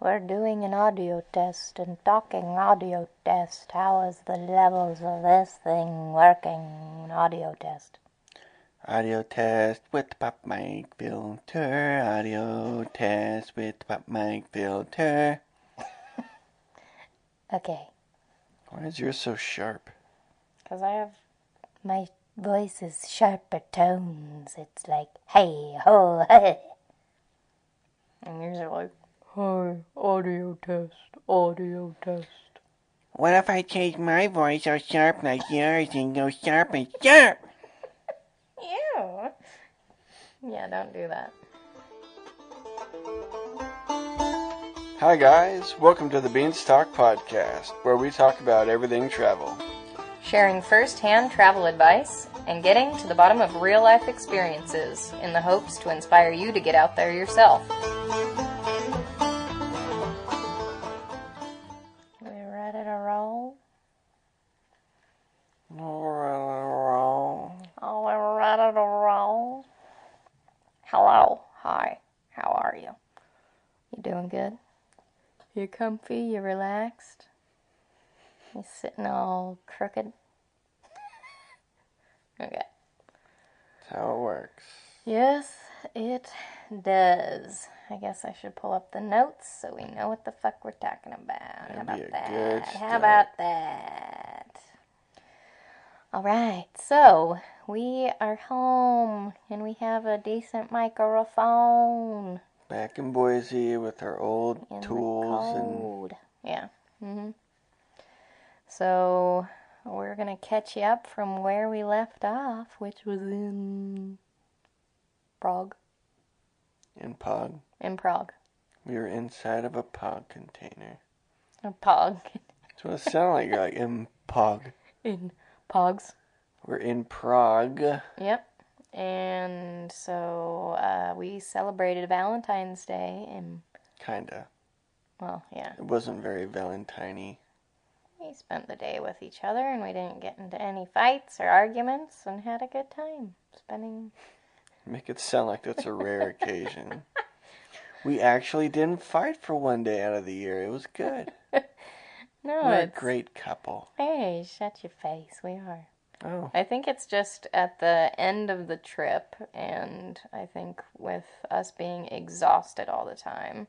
We're doing an audio test and talking audio test. How is the levels of this thing working? An audio test. Audio test with the pop mic filter. Audio test with the pop mic filter. Okay. Why is yours so sharp? Because my voice is sharper tones. It's like, hey, ho, hey. And yours are like, hi, audio test, audio test. What if I change my voice so sharp like yours and go sharp and sharp? Ew. Yeah, don't do that. Hi guys, welcome to the BeansTalk podcast, where we talk about everything travel. Sharing first-hand travel advice and getting to the bottom of real-life experiences in the hopes to inspire you to get out there yourself. We ready to roll? Oh, we're ready to roll. Hello. Hi. How are you? You doing good? You comfy? You relaxed? You sitting all crooked? Okay. That's how it works. Yes, it does. I guess I should pull up the notes so we know what the fuck we're talking about. How about that? How about that? Alright, so we are home and we have a decent microphone. Back in Boise with our old In tools the cold. Yeah. So we're going to catch you up from where we left off, which was in Prague. In Prague. In Prague. We were inside of a Prague container. A Prague. That's what it sounded like in Prague. In Pogs. We're in Prague. Yep. And so we celebrated Valentine's Day and... Kinda. Well, yeah. It wasn't very Valentine-y. We spent the day with each other and we didn't get into any fights or arguments and had a good time spending... Make it sound like that's a rare occasion. We actually didn't fight for one day out of the year. It was good. No, We're a great couple. Hey, shut your face. We are. Oh. I think it's just at the end of the trip, and I think with us being exhausted all the time,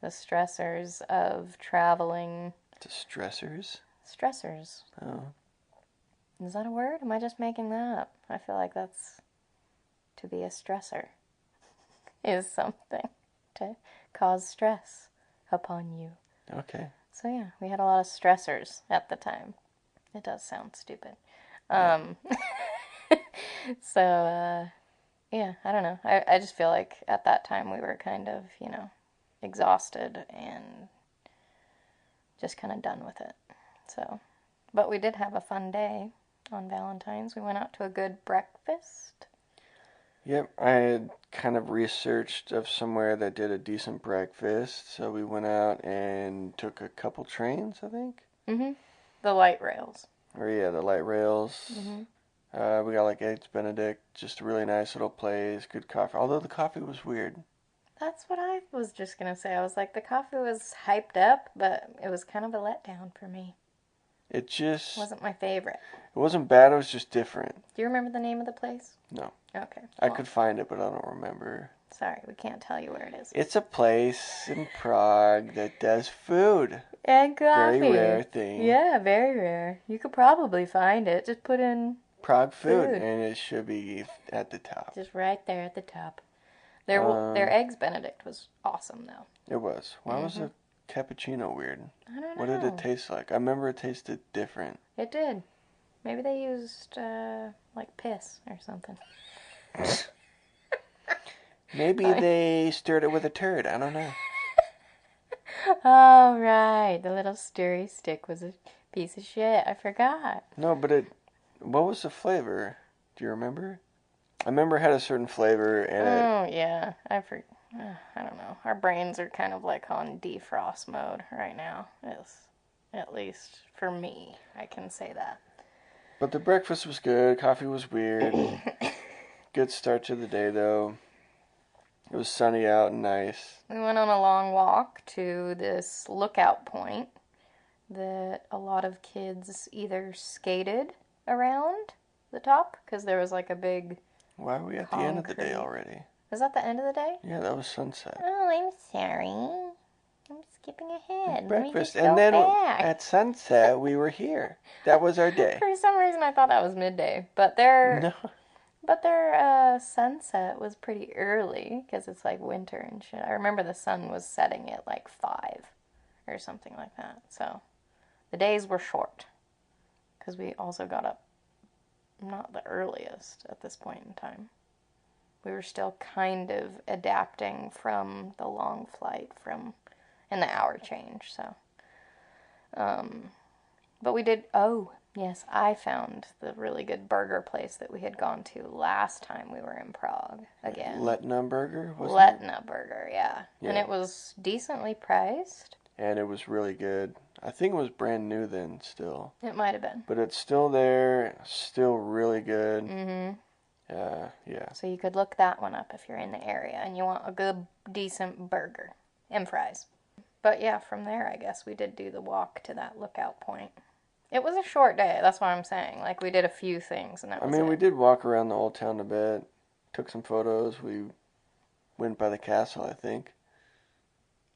the stressors of traveling... The stressors? Stressors. Oh. Is that a word? Am I just making that up? I feel like that's... To be a stressor is something to cause stress upon you. Okay. So yeah, we had a lot of stressors at the time. It does sound stupid. Yeah, I don't know. I just feel like at that time we were kind of, exhausted and just kind of done with it. So, but we did have a fun day on Valentine's. We went out to a good breakfast. Yep, I had kind of researched of somewhere that did a decent breakfast, so we went out and took a couple trains, I think. Mm-hmm. The light rails. Or yeah, the light rails. Mm-hmm. We got like Eggs Benedict, just a really nice little place, good coffee. Although the coffee was weird. That's what I was just going to say. I was like, the coffee was hyped up, but it was kind of a letdown for me. It just... Wasn't my favorite. It wasn't bad, it was just different. Do you remember the name of the place? No. Okay. I could find it, but I don't remember. Sorry, we can't tell you where it is. It's a place in Prague that does food. And coffee. Very rare thing. Yeah, very rare. You could probably find it. Just put in Prague food, and it should be at the top. Just right there at the top. Their Eggs Benedict was awesome, though. It was. Why was the cappuccino weird? I don't know. What did it taste like? I remember it tasted different. It did. Maybe they used, like, piss or something. Maybe they stirred it with a turd. I don't know. Oh, right. The little stirry stick was a piece of shit. I forgot. No, but what was the flavor? Do you remember? I remember it had a certain flavor, and yeah. I don't know. Our brains are kind of like on defrost mode right now. At least for me, I can say that. But the breakfast was good. Coffee was weird. Good start to the day, though. It was sunny out and nice. We went on a long walk to this lookout point that a lot of kids either skated around the top, because there was like a big Why are we at the end of the day concrete. already? Was that the end of the day? Yeah, that was sunset. Oh, I'm sorry. I'm skipping ahead. Breakfast, Let me just and go then back. at sunset we were here. That was our day. For some reason, I thought that was midday, but their No. sunset was pretty early because it's like winter and shit. I remember the sun was setting at like 5 or something like that. So the days were short because we also got up not the earliest at this point in time. We were still kind of adapting from the long flight and the hour change. So, but we did. Oh, yes, I found the really good burger place that we had gone to last time we were in Prague again. Letna Burger, wasn't Letna Burger, yeah. Yeah. And it was decently priced. And it was really good. I think it was brand new then still. It might have been. But it's still there, still really good. Mm-hmm. Yeah. So you could look that one up if you're in the area and you want a good, decent burger and fries. But yeah, from there, I guess we did do the walk to that lookout point. It was a short day, that's what I'm saying. Like, we did a few things, and that was it. We did walk around the old town a bit, took some photos. We went by the castle, I think.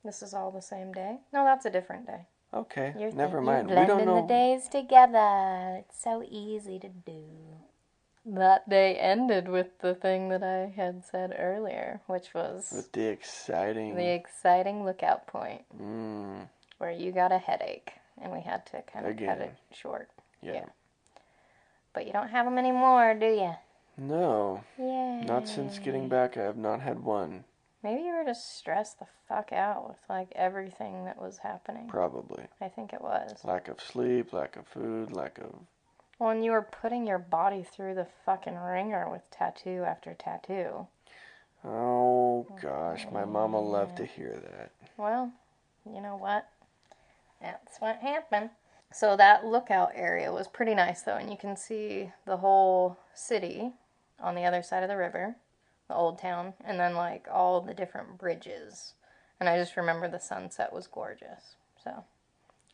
This is all the same day? No, that's a different day. Okay, never mind. You're We don't blending know. the days together. It's so easy to do. That day ended with the thing that I had said earlier, which was With the exciting lookout point where you got a headache and we had to kind of cut it short. Yeah. But you don't have them anymore, do you? No. Yay. Not since getting back. I have not had one. Maybe you were just stressed the fuck out with like everything that was happening. Probably. I think it was. Lack of sleep, lack of food, lack of... Well, and you were putting your body through the fucking ringer with tattoo after tattoo. Oh, gosh. My mama loved to hear that. Well, you know what? That's what happened. So that lookout area was pretty nice, though, and you can see the whole city on the other side of the river, the old town, and then, like, all the different bridges. And I just remember the sunset was gorgeous, so...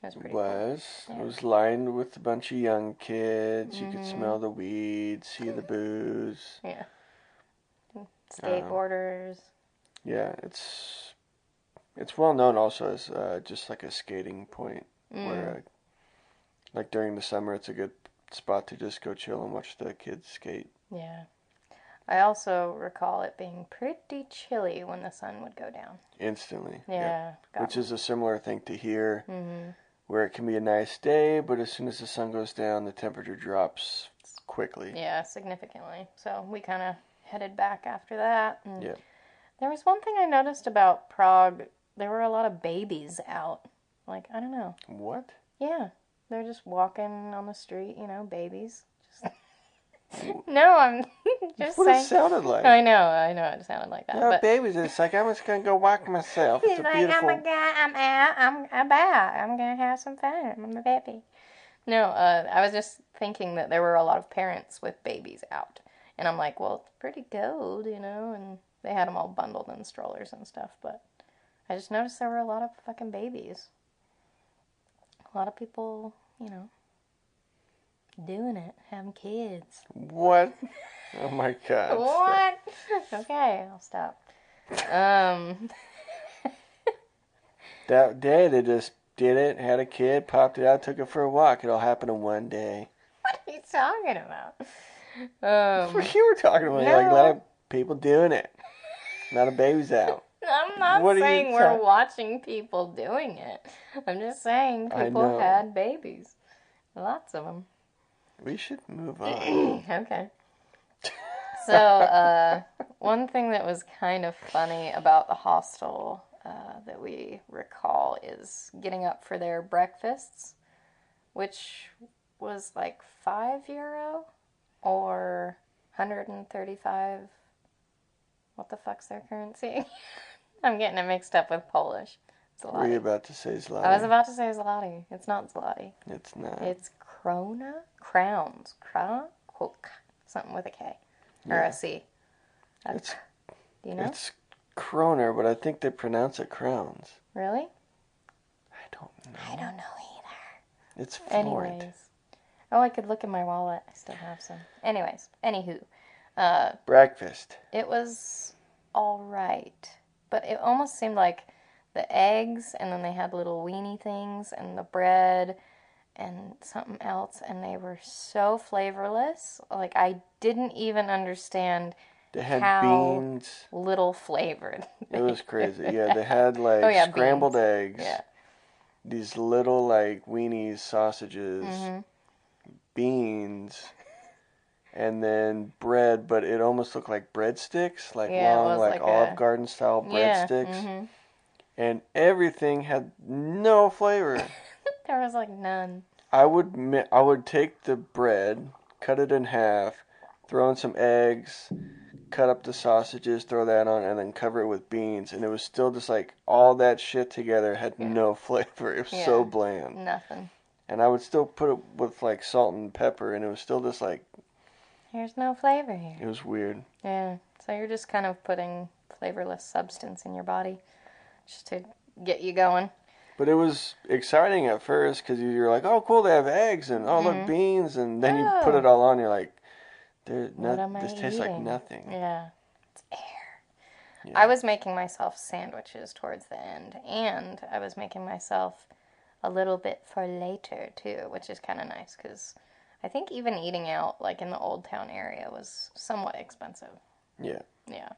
It was pretty cool. It was lined with a bunch of young kids. You could smell the weed, see the booze. Yeah. Skateboarders. Yeah, it's well known also as just like a skating point where, like during the summer, it's a good spot to just go chill and watch the kids skate. Yeah. I also recall it being pretty chilly when the sun would go down. Instantly. Yeah. Which is a similar thing to here. Where it can be a nice day, but as soon as the sun goes down, the temperature drops quickly. Yeah, significantly. So we kind of headed back after that. And yeah. There was one thing I noticed about Prague. There were a lot of babies out. Like, I don't know. What? Yeah. They're just walking on the street, babies. No, I'm just what saying. What it sounded like. I know it sounded like that. Yeah, but babies, it's like, I'm just going to go walk myself. It's a like, beautiful... I'm a guy, I'm out, I'm about, I'm going to have some fun, I'm a baby. No, I was just thinking that there were a lot of parents with babies out. And I'm like, well, it's pretty cold, and they had them all bundled in strollers and stuff. But I just noticed there were a lot of fucking babies. A lot of people, doing it, having kids. What? Oh my God. What? Okay, I'll stop. That day they just did it, had a kid, popped it out, took it for a walk. It all happened in one day. What are you talking about? What you were talking about? No. Like a lot of people doing it. A lot of babies out. I'm not saying we're watching people doing it. I'm just saying people had babies. Lots of them. We should move on. Okay. So, one thing that was kind of funny about the hostel that we recall is getting up for their breakfasts, which was like €5 or 135. What the fuck's their currency? I'm getting it mixed up with Polish. Zloty. Were you about to say Zloty? I was about to say Zloty. It's not Zloty. It's not. It's krona? Crowns. Something with a K. Or a C. Do you know? It's Kroner, but I think they pronounce it crowns. Really? I don't know. I don't know either. It's Florent. Anyways. Oh, I could look in my wallet. I still have some. Anyways. Anywho. Breakfast. It was alright. But it almost seemed like the eggs, and then they had little weenie things, and the bread, and something else, and they were so flavorless. Like, I didn't even understand They had how beans. little flavored. It was crazy. Yeah, they had like scrambled beans. eggs. Yeah. These little like weenies, sausages, beans, and then bread, but it almost looked like breadsticks, like long, like Olive Garden style breadsticks. And everything had no flavor. There was like none. I would take the bread, cut it in half, throw in some eggs, cut up the sausages, throw that on, and then cover it with beans. And it was still just like all that shit together had no flavor. It was so bland. Nothing. And I would still put it with like salt and pepper, and it was still just like... There's no flavor here. It was weird. Yeah. So you're just kind of putting flavorless substance in your body just to get you going. But it was exciting at first because you're like, oh, cool, they have eggs, and oh, look, beans. And then you put it all on, you're like, this tastes like nothing. Yeah. It's air. Yeah. I was making myself sandwiches towards the end, and I was making myself a little bit for later, too, which is kind of nice because I think even eating out, like in the Old Town area, was somewhat expensive. Yeah. Yeah.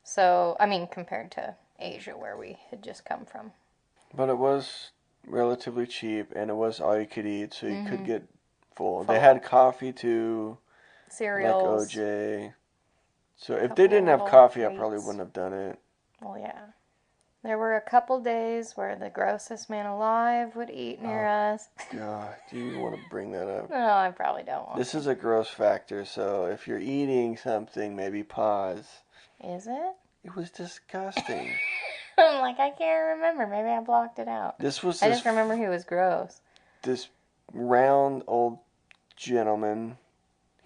So, I mean, compared to Asia, where we had just come from. But it was relatively cheap, and it was all you could eat, so you could get full. They had coffee, too. Cereals. Like OJ. So if they didn't have coffee, I probably wouldn't have done it. Well, yeah. There were a couple days where the grossest man alive would eat near us. God, do you want to bring that up? No, I probably don't want This is a gross factor, so if you're eating something, maybe pause. Is it? It was disgusting. I'm like, I can't remember. Maybe I blocked it out. I just remember he was gross. This round old gentleman.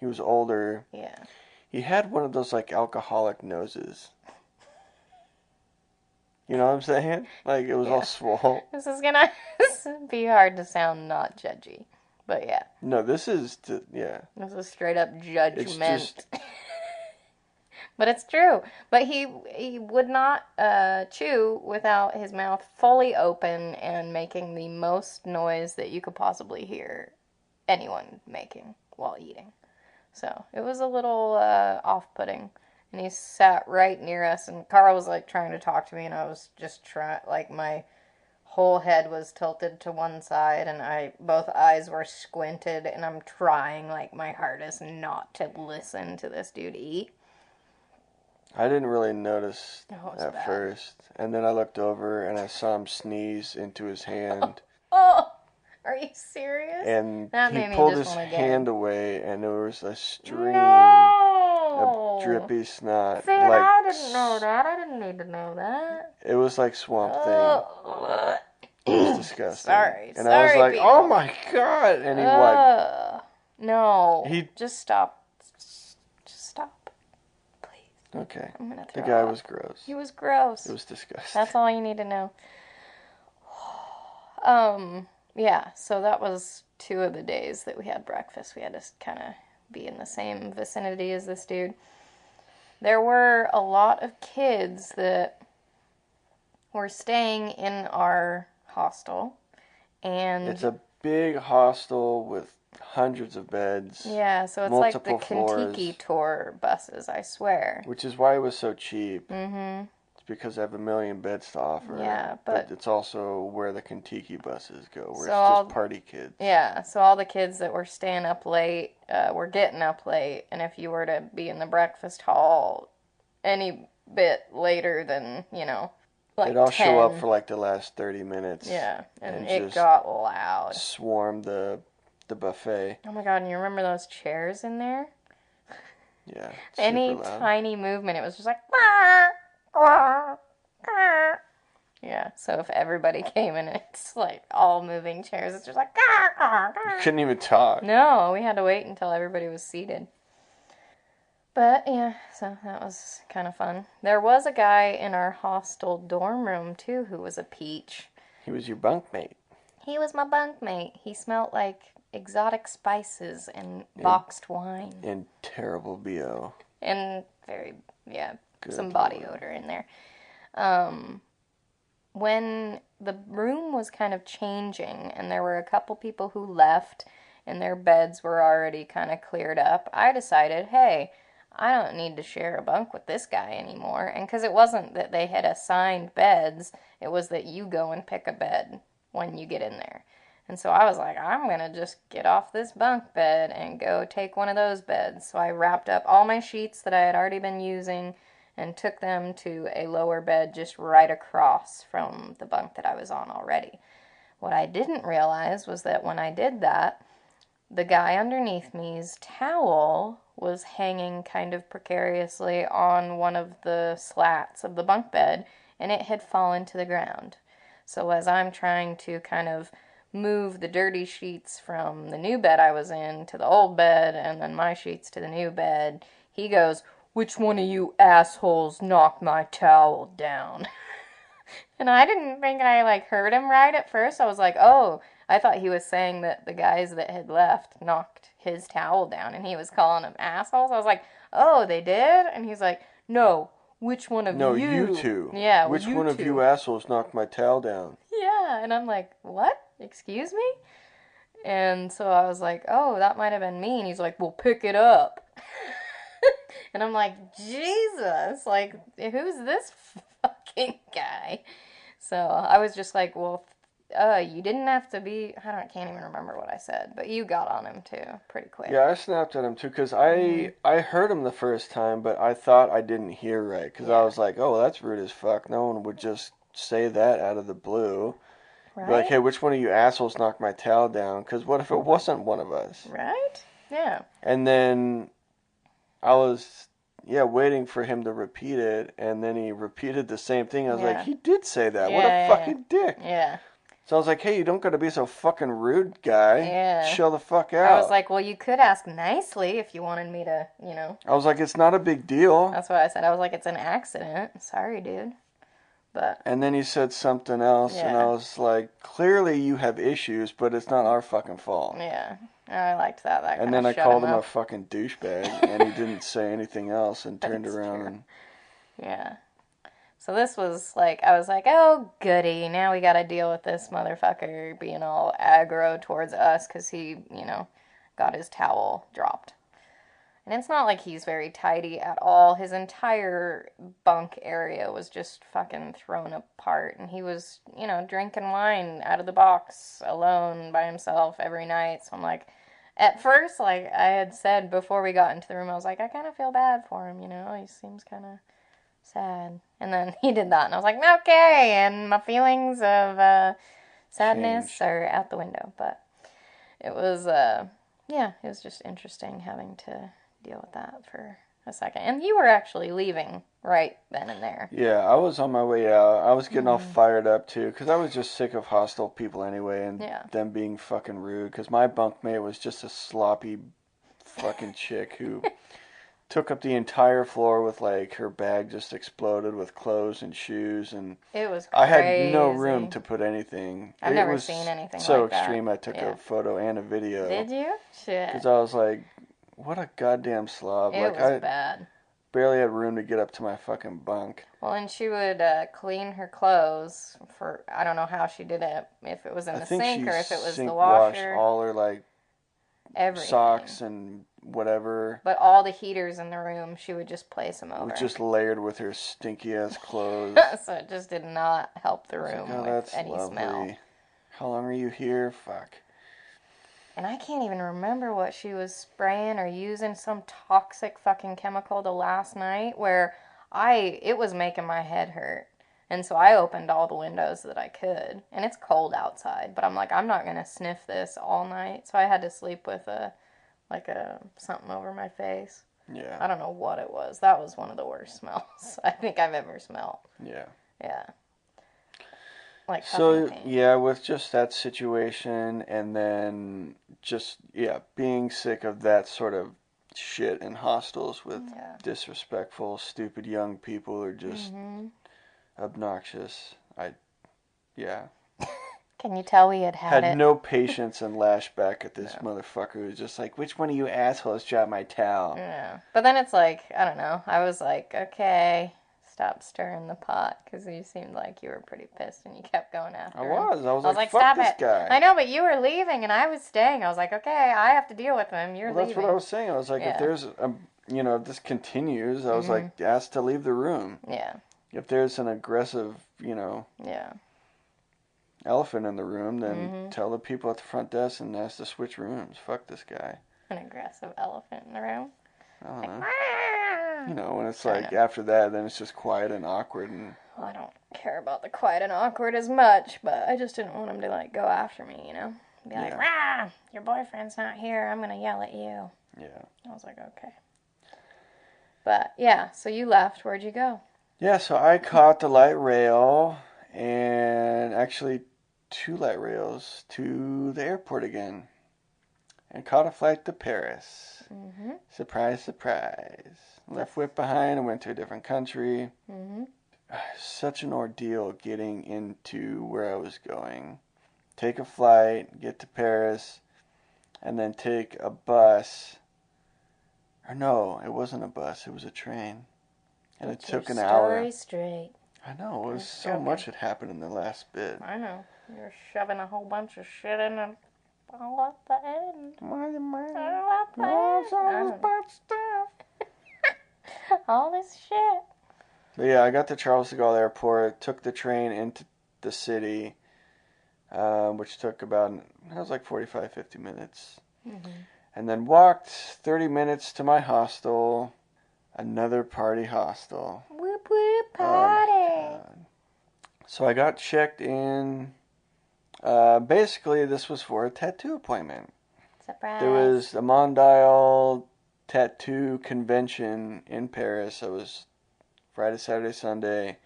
He was older. Yeah. He had one of those like alcoholic noses. You know what I'm saying? Like it was all swole. This is gonna be hard to sound not judgy, but yeah. No, this is yeah. This is straight up judgment. It's just... But it's true. But he would not chew without his mouth fully open and making the most noise that you could possibly hear anyone making while eating. So it was a little off-putting. And he sat right near us, and Carl was like trying to talk to me, and I was just trying, like my whole head was tilted to one side, and both eyes were squinted, and I'm trying like my hardest not to listen to this dude eat. I didn't really notice at first, and then I looked over and I saw him sneeze into his hand. Oh, are you serious? And he pulled his hand away, and there was a stream of drippy snot. See, like, I didn't know that. I didn't need to know that. It was like Swamp Thing. It was disgusting. Sorry, and I was like, people. oh my God! And he wiped. No. Just stop. Just stop. Please. Okay. I'm gonna throw the guy up. was gross. He was gross. It was disgusting. That's all you need to know. Yeah, so that was 2 of the days that we had breakfast. We had to kind of be in the same vicinity as this dude. There were a lot of kids that were staying in our hostel, and it's a big hostel with hundreds of beds. Yeah, so it's like the Kentucky tour buses, I swear. Which is why it was so cheap. Mm-hmm. It's because they have 1 million beds to offer. Yeah, but it's also where the Kentucky buses go, where so it's just party kids. Yeah, so all the kids that were staying up late were getting up late, and if you were to be in the breakfast hall any bit later than, like they'd all 10. show up for like the last 30 minutes. Yeah, and it got loud. Swarm the buffet. Oh my God, and you remember those chairs in there? Yeah. Any tiny movement, it was just like, wah, wah, wah. Yeah, so if everybody came in, it's like all moving chairs. It's just like, you couldn't even talk. No, we had to wait until everybody was seated. But yeah, so that was kind of fun. There was a guy in our hostel dorm room too who was a peach. He was your bunkmate. He was my bunkmate. He smelled like exotic spices and And, boxed wine. and terrible BO. And very, yeah, some Good body Lord. odor in there. Um, when the room was kind of changing and there were a couple people who left and their beds were already kind of cleared up, I decided, hey, I don't need to share a bunk with this guy anymore. And because it wasn't that they had assigned beds, it was that you go and pick a bed when you get in there. And so I was like, I'm going to just get off this bunk bed and go take one of those beds. So I wrapped up all my sheets that I had already been using and took them to a lower bed just right across from the bunk that I was on already. What I didn't realize was that when I did that, the guy underneath me's towel was hanging kind of precariously on one of the slats of the bunk bed, and it had fallen to the ground. So as I'm trying to kind of move the dirty sheets from the new bed I was in to the old bed, and then my sheets to the new bed, he goes, "Which one of you assholes knocked my towel down?" And I didn't think I heard him right at first. I was like, oh, I thought he was saying that the guys that had left knocked his towel down and he was calling them assholes. I was like, oh, they did? And he's like, no, which one of No, you? you two. Yeah, Which you one of two. you assholes knocked my towel down? Yeah, and I'm like, what? Excuse me? And so I was like, oh, that might have been me. And he's like, well, pick it up. And I'm like, Jesus, who's this fucking guy? So I was just like, well, you didn't have to be. Can't even remember what I said, but you got on him too, pretty quick. Yeah, I snapped at him too because I heard him the first time, but I thought I didn't hear right because I was like, oh, that's rude as fuck. No one would just say that out of the blue. Right? Be like, hey, which one of you assholes knocked my towel down? Because what if it wasn't one of us? Right? Yeah. And then I was, waiting for him to repeat it, and then he repeated the same thing. I was like, he did say that. What a fucking dick. Yeah. So I was like, hey, you don't gotta be so fucking rude, guy. Yeah. Chill the fuck out. I was like, well, you could ask nicely if you wanted me to, I was like, it's not a big deal. That's what I said. I was like, it's an accident. Sorry, dude. But. And then he said something else, and I was like, clearly you have issues, but it's not our fucking fault. Yeah. I liked that. And then I called him a fucking douchebag, and he didn't say anything else and turned around and. Yeah. So this was I was like, oh, goody. Now we gotta deal with this motherfucker being all aggro towards us because he, got his towel dropped. And it's not like he's very tidy at all. His entire bunk area was just fucking thrown apart. And he was, drinking wine out of the box alone by himself every night. So I'm like, at first, I had said before we got into the room, I was like, I kind of feel bad for him, He seems kind of sad. And then he did that. And I was like, okay. And my feelings of sadness are out the window. But it was, it was just interesting having to deal with that for a second. And you were actually leaving right then and there. Yeah, I was on my way out. I was getting all fired up too because I was just sick of hostile people anyway and them being fucking rude because my bunkmate was just a sloppy fucking chick who took up the entire floor with her bag just exploded with clothes and shoes and it was crazy. I had no room to put anything. I've never seen anything so like that. extreme. I took a photo and a video. Did you? Shit. Because I was like, what a goddamn slob. It was bad. Barely had room to get up to my fucking bunk. Well, and she would clean her clothes for, I don't know how she did it, if it was in the sink or if it was the washer. Washed all her everything. Socks and whatever. But all the heaters in the room, she would just place them over. Just layered with her stinky ass clothes. So it just did not help the room with any lovely. smell. How long are you here? Fuck. And I can't even remember what she was spraying or using, some toxic fucking chemical the last night where it was making my head hurt. And so I opened all the windows that I could. And it's cold outside, but I'm like, I'm not going to sniff this all night. So I had to sleep with something over my face. Yeah. I don't know what it was. That was one of the worst smells I think I've ever smelled. Yeah. Yeah. So, with just that situation and then just, being sick of that sort of shit in hostels with disrespectful, stupid young people who are just obnoxious. Yeah. Can you tell we had Had it? no patience and lashed back at this motherfucker who was just like, which one of you assholes dropped my towel? Yeah. But then it's like, I don't know. I was like, okay, stop stirring the pot, because you seemed like you were pretty pissed and you kept going after him. I was like, fuck stop this it. guy. I know, but you were leaving and I was staying. I was like, okay, I have to deal with him. You're leaving. That's what I was saying. I was like, if there's if this continues, I was like, asked to leave the room. Yeah. If there's an aggressive, elephant in the room, then tell the people at the front desk and ask to switch rooms. Fuck this guy. An aggressive elephant in the room? I don't know. When it's like, after that, then it's just quiet and awkward. And well, I don't care about the quiet and awkward as much, but I just didn't want him to, like, go after me, Be like, rah, your boyfriend's not here, I'm gonna yell at you. Yeah. I was like, okay. But, yeah, so you left. Where'd you go? Yeah, so I caught the light rail, and actually 2 light rails to the airport again, and caught a flight to Paris. Surprise, surprise. Left Whip behind and went to a different country. Such an ordeal getting into where I was going. Take a flight, get to Paris, and then take a bus. Or no, it wasn't a bus, it was a train. And it took an hour. Story straight. I know, it was so much had happened in the last bit. I know. You're shoving a whole bunch of shit in and all at the end. All this shit. But yeah, I got to Charles de Gaulle Airport, took the train into the city, which took about, 45, 50 minutes. And then walked 30 minutes to my hostel, another party hostel. Whoop whoop party. Oh, so I got checked in. Basically, this was for a tattoo appointment. Surprise. There was a Mondial tattoo convention in Paris. It was Friday, Saturday, Sunday.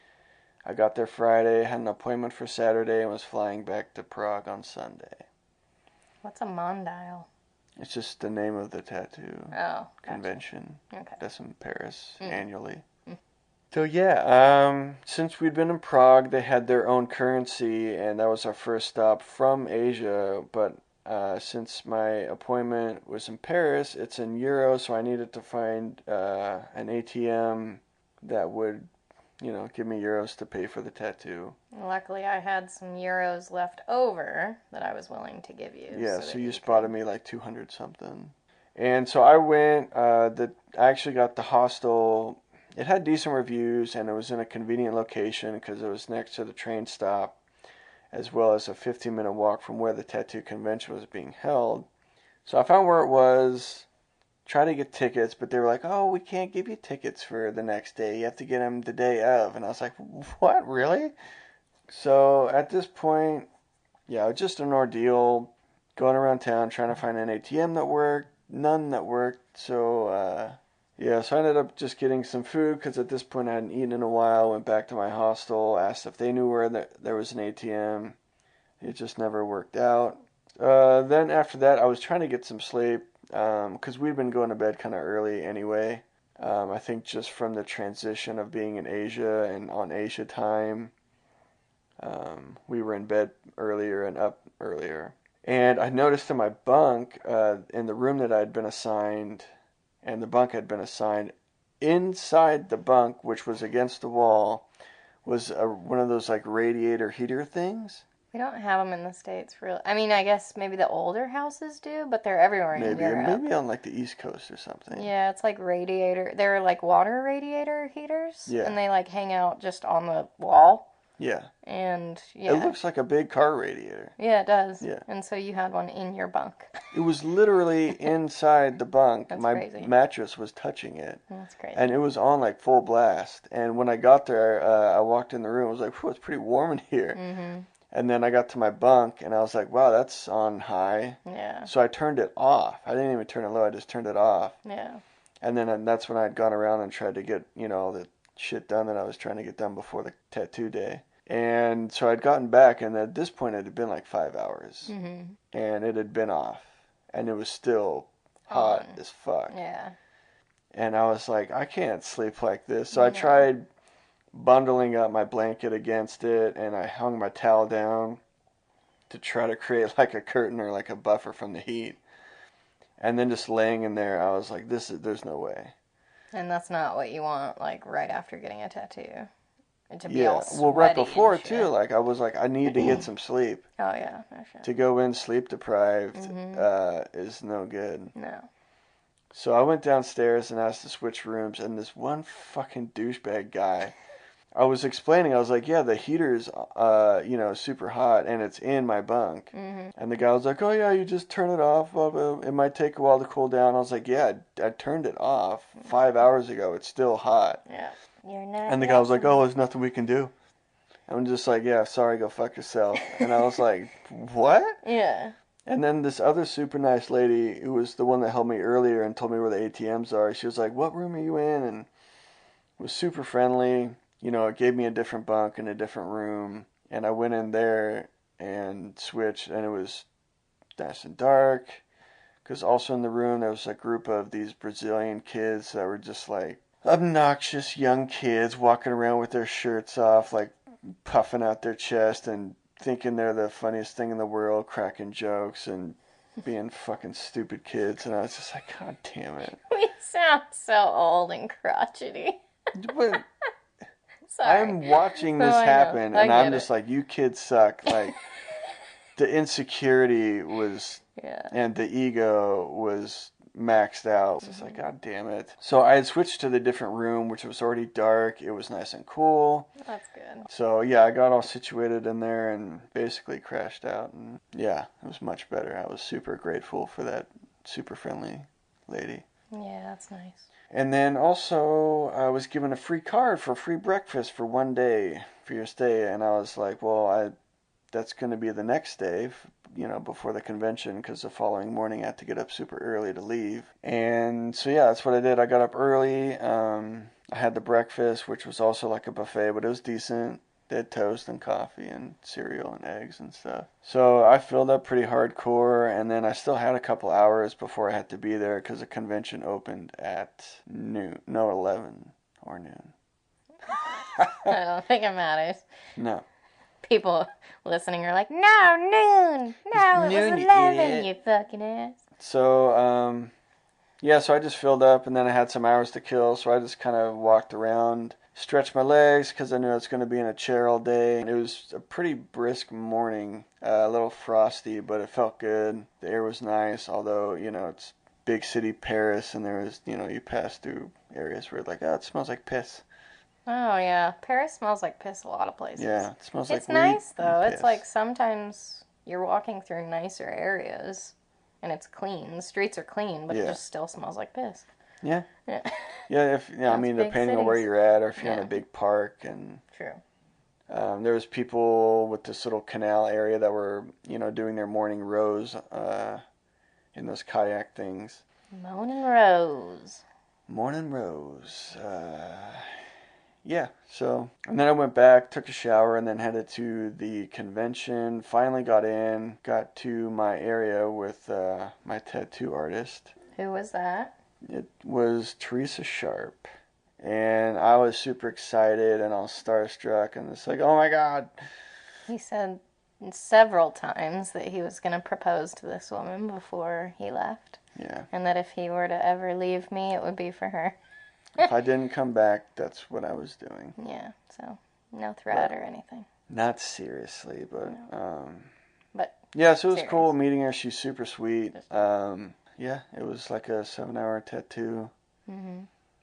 I got there Friday, had an appointment for Saturday, and was flying back to Prague on Sunday. What's a Mondial? It's just the name of the tattoo convention. Gotcha. Okay. That's in Paris annually. So yeah, since we'd been in Prague, they had their own currency, and that was our first stop from Asia. But since my appointment was in Paris, it's in euros, so I needed to find an ATM that would, give me euros to pay for the tattoo. Luckily, I had some euros left over that I was willing to give you. Yeah, so you spotted me like 200 something. And so I went, I actually got the hostel. It had decent reviews, and it was in a convenient location because it was next to the train stop, as well as a 15-minute walk from where the tattoo convention was being held. So I found where it was, tried to get tickets, but they were like, oh, we can't give you tickets for the next day. You have to get them the day of. And I was like, what, really? So at this point, just an ordeal, going around town trying to find an ATM that worked, none that worked. So, so I ended up just getting some food because at this point I hadn't eaten in a while. Went back to my hostel, asked if they knew where there was an ATM. It just never worked out. Then after that, I was trying to get some sleep because we'd been going to bed kind of early anyway. I think just from the transition of being in Asia and on Asia time, we were in bed earlier and up earlier. And I noticed in my bunk, in the room that I had been assigned, and the bunk had been assigned, inside the bunk, which was against the wall, was one of those like radiator heater things. We don't have them in the States, really. I mean, I guess maybe the older houses do, but they're everywhere in Europe. Maybe on like the East Coast or something. Yeah, it's like radiator. They're like water radiator heaters. Yeah. And they like hang out just on the wall. Yeah. And It looks like a big car radiator. Yeah, it does. Yeah. And so you had one in your bunk. It was literally inside the bunk. That's My crazy. mattress was touching it. That's crazy. And it was on like full blast. And when I got there, I walked in the room. I was like, whew, it's pretty warm in here. Mm-hmm. And then I got to my bunk, and I was like, wow, that's on high. Yeah. So I turned it off. I didn't even turn it low. I just turned it off. Yeah. And then that's when I had gone around and tried to get, all the shit done that I was trying to get done before the tattoo day. And so I'd gotten back, and at this point it had been like 5 hours. Mm-hmm. And it had been off. And it was still hot as fuck. Yeah. And I was like, I can't sleep like this. So I tried bundling up my blanket against it, and I hung my towel down to try to create like a curtain or like a buffer from the heat. And then just laying in there, I was like, there's no way. And that's not what you want, like, right after getting a tattoo. And to be Yeah, all sweaty well, right before and shit. too, like I was like, I need to get some sleep. Oh, yeah, no shit. To go in sleep deprived is no good. No. So I went downstairs and asked to switch rooms, and this one fucking douchebag guy, I was explaining, I was like, yeah, the heater's, super hot, and it's in my bunk. Mm-hmm. And the guy was like, oh yeah, you just turn it off. It might take a while to cool down. I was like, yeah, I turned it off 5 hours ago. It's still hot. Yeah. You're not. And the guy was like, oh, there's nothing we can do. I'm just like, yeah, sorry, go fuck yourself. And I was like, what? Yeah. And then this other super nice lady, who was the one that helped me earlier and told me where the ATMs are, she was like, what room are you in? And was super friendly. You know, it gave me a different bunk in a different room. And I went in there and switched, and it was nice and dark. Because also in the room, there was a group of these Brazilian kids that were just like obnoxious young kids walking around with their shirts off, like puffing out their chest and thinking they're the funniest thing in the world, cracking jokes and being fucking stupid kids. And I was just like, God damn it. We sound so old and crotchety. But Sorry. I'm watching this happen, and I'm just like, you kids suck. Like, the insecurity was, and the ego was maxed out. It's just like, God damn it. So I had switched to the different room, which was already dark. It was nice and cool. That's good. So yeah, I got all situated in there and basically crashed out. And yeah, it was much better. I was super grateful for that super friendly lady. Yeah, that's nice. And then also, I was given a free card for free breakfast for one day for your stay. And I was like, well, that's going to be the next day, before the convention, because the following morning I had to get up super early to leave. And so yeah, that's what I did. I got up early. I had the breakfast, which was also like a buffet, but it was decent. They had toast and coffee and cereal and eggs and stuff. So I filled up pretty hardcore, and then I still had a couple hours before I had to be there because the convention opened at noon. No, 11 or noon. I don't think it matters. No. People listening are like, no, noon. No, it noon, was you 11, idiot. you fucking ass. So, so I just filled up, and then I had some hours to kill, so I just kind of walked around, stretched my legs, because I knew I was going to be in a chair all day. And it was a pretty brisk morning, a little frosty, but it felt good. The air was nice, although, it's big city Paris, and there was, you pass through areas where like, oh, it smells like piss. Oh, yeah. Paris smells like piss a lot of places. Yeah, it smells like It's nice, weed though. and It's piss. like sometimes you're walking through nicer areas, and it's clean. The streets are clean, but it just still smells like piss. Yeah. Yeah. Yeah, depending on where you're at, or if you're in a big park. And True. there was people with this little canal area that were, doing their morning rows in those kayak things. Morning rows. Morning rows. Yeah, so, and then I went back, took a shower, and then headed to the convention. Finally got to my area with my tattoo artist. Who was that? It was Teresa Sharp. And I was super excited and all starstruck, and it's like, oh my God. He said several times that he was going to propose to this woman before he left. Yeah. And that if he were to ever leave me, it would be for her. If I didn't come back, that's what I was doing. Yeah, so no threat or anything. Not seriously, but But yeah, so it was serious. cool meeting her. She's super sweet. Yeah, it was like a 7-hour tattoo. Mm-hmm.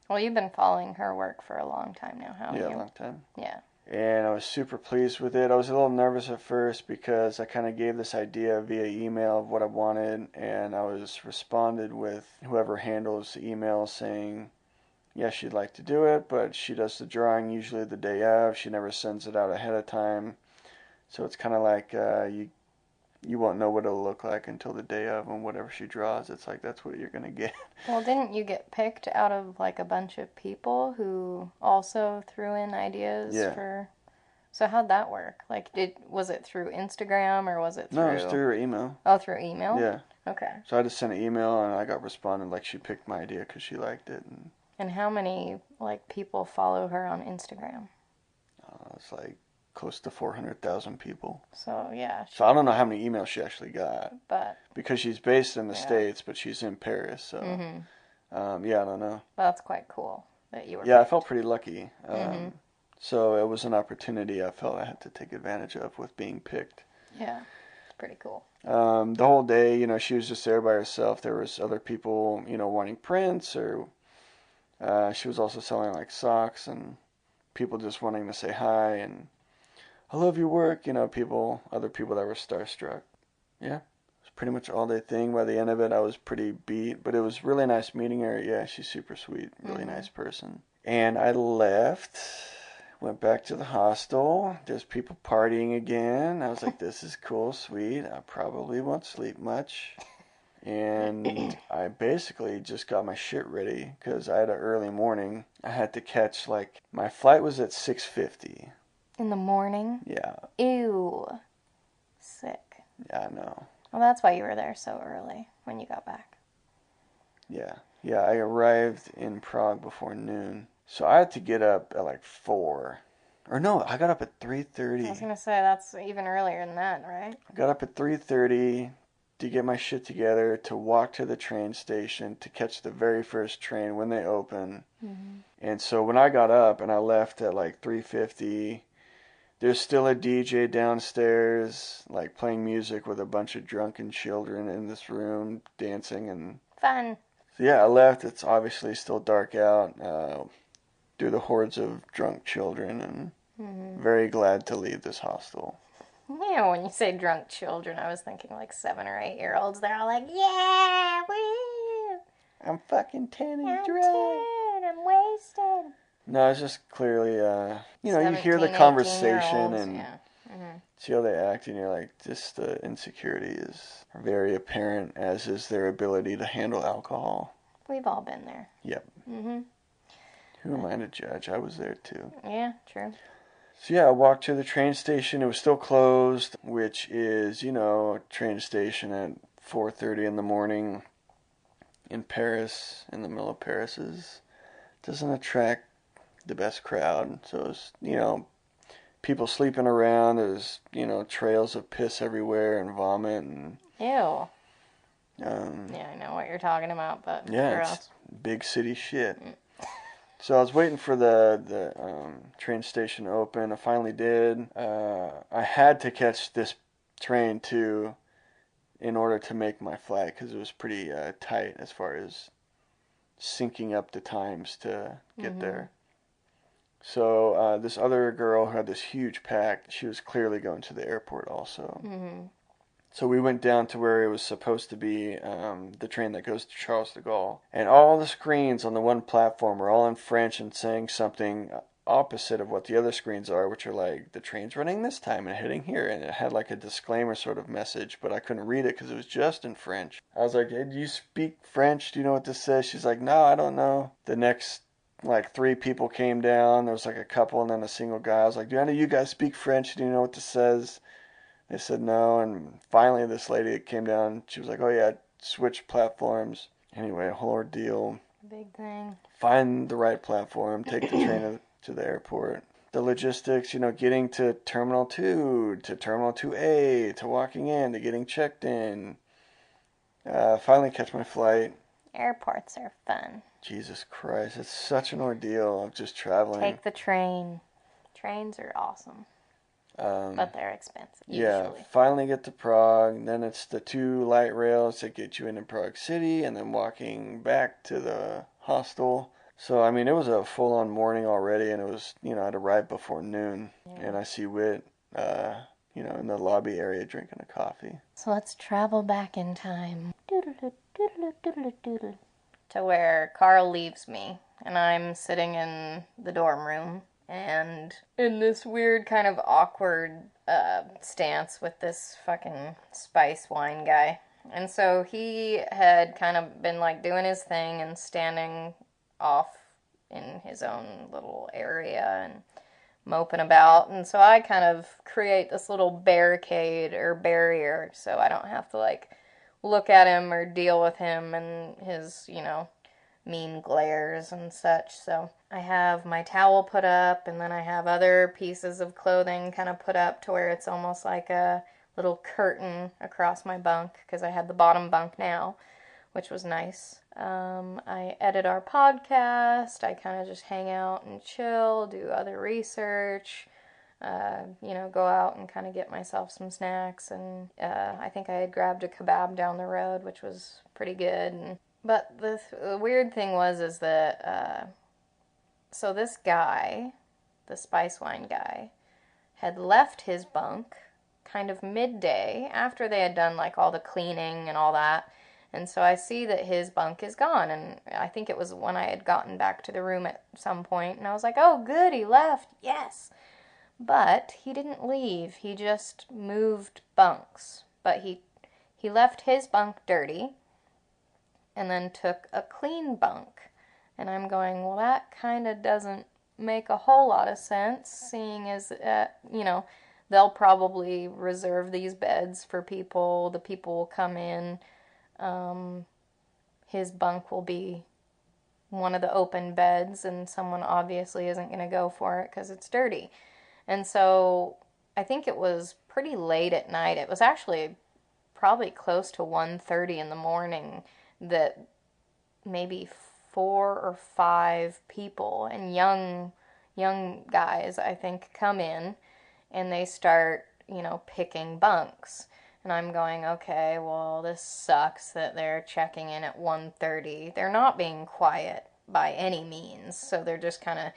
Well, you've been following her work for a long time now, haven't you? Yeah, a long time. Yeah. And I was super pleased with it. I was a little nervous at first because I kind of gave this idea via email of what I wanted, and I was responded with whoever handles the email saying, yeah, she'd like to do it, but she does the drawing usually the day of. She never sends it out ahead of time. So it's kind of like you won't know what it'll look like until the day of, and whatever she draws, it's like that's what you're going to get. Well, didn't you get picked out of like a bunch of people who also threw in ideas for So how'd that work? Like, was it through Instagram or was it through? No, it was through her email. Oh, through email? Yeah. Okay. So I just sent an email and I got responded like she picked my idea because she liked it. And how many, like, people follow her on Instagram? It's like close to 400,000 people. So, yeah. So I don't know how many emails she actually got. But. Because she's based in the States, but she's in Paris. So, yeah, I don't know. Well, that's quite cool that you were. Yeah, I felt pretty lucky. So it was an opportunity I felt I had to take advantage of with being picked. Yeah, it's pretty cool. The whole day, she was just there by herself. There was other people, wanting prints, or she was also selling like socks, and people just wanting to say hi and I love your work. Other people that were starstruck. Yeah, it was pretty much all day thing. By the end of it, I was pretty beat, but it was really nice meeting her. Yeah, she's super sweet, really nice person. And I left. Went back to the hostel. There's people partying again. I was like, this is cool, sweet. I probably won't sleep much. And I basically just got my shit ready because I had an early morning. I had to catch, my flight was at 6:50. In the morning? Yeah. Ew. Sick. Yeah, I know. Well, that's why you were there so early when you got back. Yeah. Yeah, I arrived in Prague before noon. So I had to get up at 4. Or no, I got up at 3:30. I was going to say, that's even earlier than that, right? I got up at 3:30 to get my shit together, to walk to the train station, to catch the very first train when they open. And so when I got up and I left at 3:50, there's still a DJ downstairs, playing music with a bunch of drunken children in this room, dancing and... Fun. So yeah, I left. It's obviously still dark out. Through the hordes of drunk children, and very glad to leave this hostel. Yeah, when you say drunk children, I was thinking 7 or 8 year olds. They're all like, yeah, woo! I'm fucking 10 and I'm drunk. 10, I'm wasted. No, it's just clearly, you hear the conversation and see how they act, and you're like, just the insecurity is very apparent, as is their ability to handle alcohol. We've all been there. Yep. Who am I to judge? I was there too. Yeah, true. So yeah, I walked to the train station. It was still closed, which is, a train station at 4:30 in the morning in Paris, in the middle of Paris, doesn't attract the best crowd. So it's, people sleeping around. There's, trails of piss everywhere and vomit and... Ew. Yeah, I know what you're talking about, but yeah, it's big city shit. So I was waiting for the train station to open. I finally did. I had to catch this train too in order to make my flight because it was pretty tight as far as syncing up the times to get there. So this other girl who had this huge pack, she was clearly going to the airport also. So we went down to where it was supposed to be, the train that goes to Charles de Gaulle. And all the screens on the one platform were all in French and saying something opposite of what the other screens are, which are like, the train's running this time and heading here. And it had a disclaimer sort of message, but I couldn't read it because it was just in French. I was like, hey, do you speak French? Do you know what this says? She's like, no, I don't know. The next 3 people came down. There was a couple and then a single guy. I was like, do any of you guys speak French? Do you know what this says? They said no, and finally this lady came down. She was like, oh yeah, switch platforms. Anyway, a whole ordeal. Big thing. Find the right platform, take the train to the airport. The logistics, getting to Terminal 2, to Terminal 2A, to walking in, to getting checked in. Finally catch my flight. Airports are fun. Jesus Christ, it's such an ordeal of just traveling. Take the train. Trains are awesome. But they're expensive, usually. Yeah, finally get to Prague. Then it's the 2 light rails that get you into Prague City, and then walking back to the hostel. So, I mean, it was a full-on morning already, and it was, I'd arrived before noon. Yeah. And I see Whit, in the lobby area drinking a coffee. So let's travel back in time. To where Carl leaves me, and I'm sitting in the dorm room. And in this weird kind of awkward stance with this fucking spice wine guy. And so he had kind of been doing his thing and standing off in his own little area. And moping about. And so I kind of create this little barricade or barrier so I don't have to, like, look at him or deal with him and his, mean glares and such. So I have my towel put up, and then I have other pieces of clothing kind of put up to where it's almost like a little curtain across my bunk, because I had the bottom bunk now, which was nice. I edit our podcast. I kind of just hang out and chill, do other research, go out and kind of get myself some snacks. And I think I had grabbed a kebab down the road, which was pretty good. But the weird thing is that, so this guy, the spice wine guy, had left his bunk kind of midday after they had done, like, all the cleaning and all that. And so I see that his bunk is gone, and I think it was when I had gotten back to the room at some point, and I was like, oh, good, he left, yes. But he didn't leave, he just moved bunks. But he left his bunk dirty, and then took a clean bunk. And I'm going, well, that kind of doesn't make a whole lot of sense, seeing as, they'll probably reserve these beds for people, the people will come in. His bunk will be one of the open beds, and someone obviously isn't going to go for it because it's dirty. And so I think it was pretty late at night. It was actually probably close to 1:30 in the morning that maybe 4 or 5 people, and young guys, I think, come in, and they start, picking bunks. And I'm going, okay, well, this sucks that they're checking in at 1:30. They're not being quiet by any means. So they're just kind of,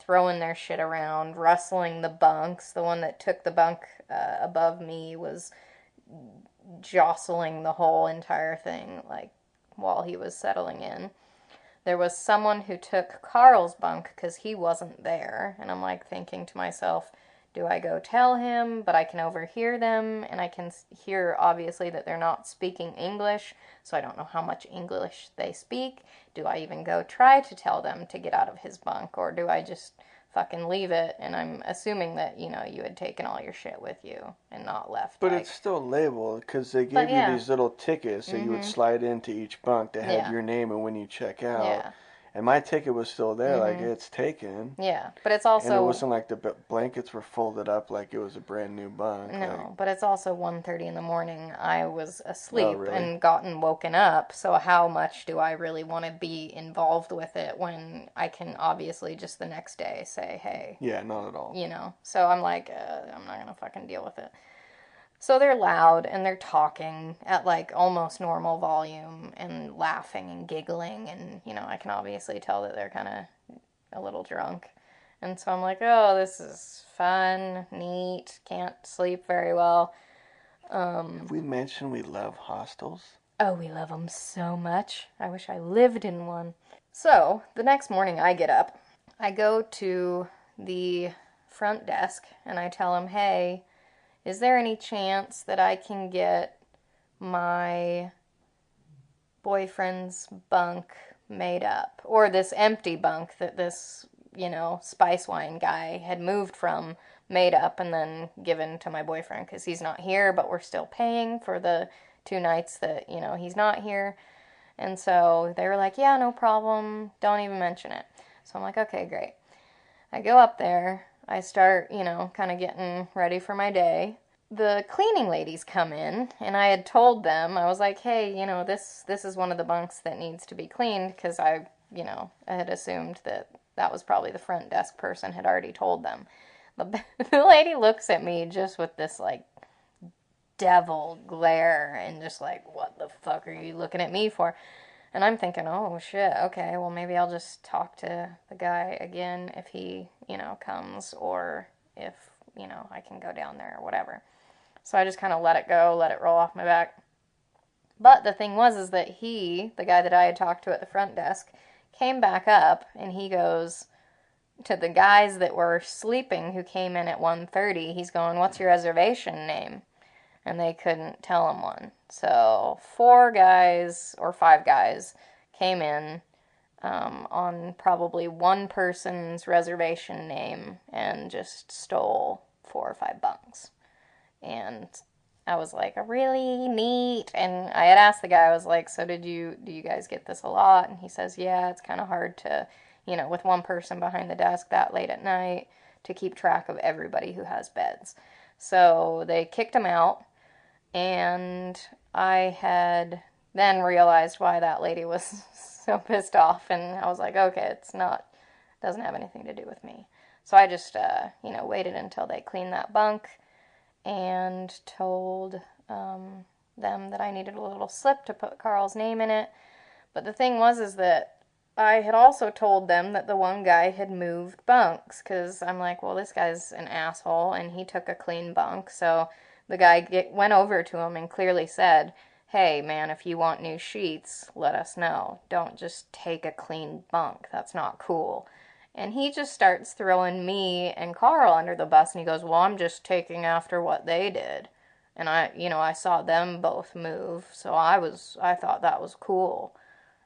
throwing their shit around, rustling the bunks. The one that took the bunk above me was jostling the whole entire thing, like, while he was settling in. There was someone who took Carl's bunk because he wasn't there. And I'm, like, thinking to myself, do I go tell him? But I can overhear them, and I can hear, obviously, that they're not speaking English, so I don't know how much English they speak. Do I even go try to tell them to get out of his bunk, or do I just fucking leave it? And I'm assuming that, you had taken all your shit with you and not left. But it's still labeled, because they gave you these little tickets that you would slide into each bunk that had your name and when you check out. Yeah. And my ticket was still there, like, it's taken. Yeah, but it's also... And it wasn't like the blankets were folded up like it was a brand new bunk. No, but it's also 1:30 in the morning. I was asleep and gotten woken up, so how much do I really want to be involved with it when I can obviously just the next day say, hey. Yeah, not at all. So I'm like, I'm not going to fucking deal with it. So they're loud, and they're talking at, like, almost normal volume, and laughing and giggling, and, I can obviously tell that they're kind of a little drunk. And so I'm like, oh, this is fun, neat, can't sleep very well. Have we mentioned we love hostels? Oh, we love them so much. I wish I lived in one. So, the next morning I get up, I go to the front desk, and I tell them, hey, is there any chance that I can get my boyfriend's bunk made up? Or this empty bunk that this, spice wine guy had moved from, made up and then given to my boyfriend because he's not here, but we're still paying for the 2 nights that, he's not here. And so they were like, yeah, no problem. Don't even mention it. So I'm like, okay, great. I go up there. I start, kind of getting ready for my day. The cleaning ladies come in, and I had told them, I was like, hey, this is one of the bunks that needs to be cleaned, because I had assumed that was probably the front desk person had already told them. The lady looks at me just with this, like, devil glare, and just like, what the fuck are you looking at me for? And I'm thinking, oh, shit, okay, well, maybe I'll just talk to the guy again if he, comes, or if, I can go down there or whatever. So I just kind of let it go, let it roll off my back. But the thing is that the guy that I had talked to at the front desk, came back up, and he goes to the guys that were sleeping who came in at 1:30, he's going, what's your reservation name? And they couldn't tell him one. So 4 guys or 5 guys came in, on probably one person's reservation name and just stole 4 or 5 bunks. And I was like, really neat. And I had asked the guy, I was like, so do you guys get this a lot? And he says, yeah, it's kind of hard to, with one person behind the desk that late at night to keep track of everybody who has beds. So they kicked him out, and I had then realized why that lady was so pissed off, and I was like, okay, doesn't have anything to do with me. So I just, waited until they cleaned that bunk and told them that I needed a little slip to put Carl's name in it. But the thing is that I had also told them that the one guy had moved bunks, because I'm like, well, this guy's an asshole, and he took a clean bunk. So the guy went over to him and clearly said, hey, man, if you want new sheets, let us know. Don't just take a clean bunk. That's not cool. And he just starts throwing me and Carl under the bus, and he goes, well, I'm just taking after what they did. And I saw them both move, so I thought that was cool.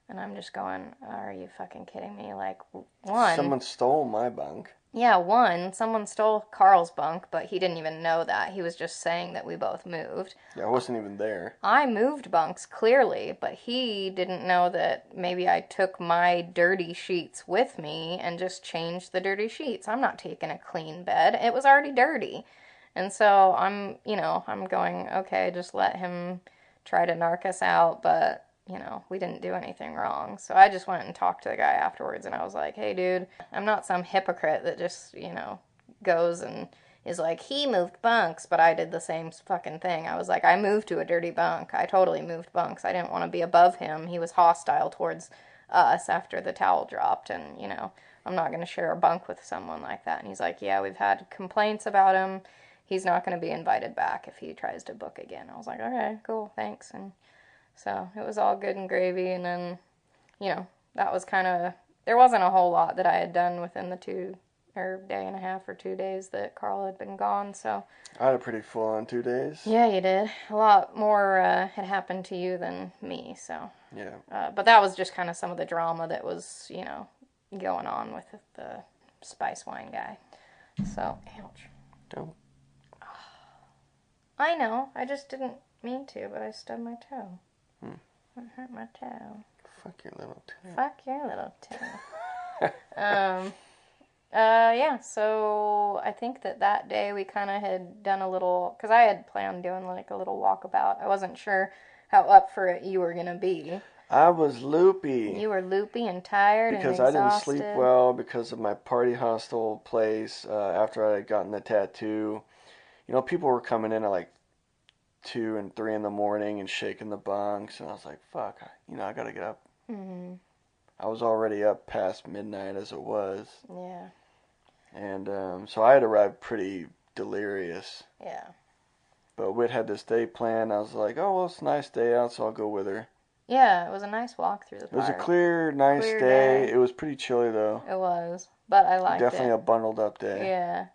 And I'm just going, are you fucking kidding me? Like, Someone stole my bunk. Yeah, someone stole Carl's bunk, but he didn't even know that. He was just saying that we both moved. Yeah, I wasn't even there. I moved bunks, clearly, but he didn't know that maybe I took my dirty sheets with me and just changed the dirty sheets. I'm not taking a clean bed. It was already dirty. And so I'm going, okay, just let him try to narc us out, but we didn't do anything wrong. So I just went and talked to the guy afterwards, and I was like, hey, dude, I'm not some hypocrite that just, goes and is like, he moved bunks, but I did the same fucking thing. I was like, I moved to a dirty bunk. I totally moved bunks. I didn't want to be above him. He was hostile towards us after the towel dropped, and, I'm not going to share a bunk with someone like that. And he's like, yeah, we've had complaints about him. He's not going to be invited back if he tries to book again. I was like, okay, cool, thanks. And so it was all good and gravy, and then, that was kind of, there wasn't a whole lot that I had done within the day and a half or 2 days that Carl had been gone, so. I had a pretty full-on 2 days. Yeah, you did. A lot more had happened to you than me, so. Yeah. But that was just kind of some of the drama that was, going on with the spice wine guy. So, ouch. Don't. I know, I just didn't mean to, but I stubbed my toe. It hurt my toe. Fuck your little toe. Fuck your little toe. Yeah, so I think that day we kind of had done a little, because I had planned doing like a little walkabout. I wasn't sure how up for it you were going to be. I was loopy. You were loopy and tired because and exhausted. I didn't sleep well because of my party hostel place after I had gotten the tattoo. People were coming in at like 2 and 3 in the morning and shaking the bunks, and I was like, fuck, I gotta get up. Mm-hmm. I was already up past midnight as it was. Yeah. And so I had arrived pretty delirious. Yeah. But Whit had this day planned. I was like, oh, well, it's a nice day out, so I'll go with her. Yeah, it was a nice walk through the park. It was a clear, nice day. It was pretty chilly, though. It was, but I liked it. Definitely a bundled up day. Yeah.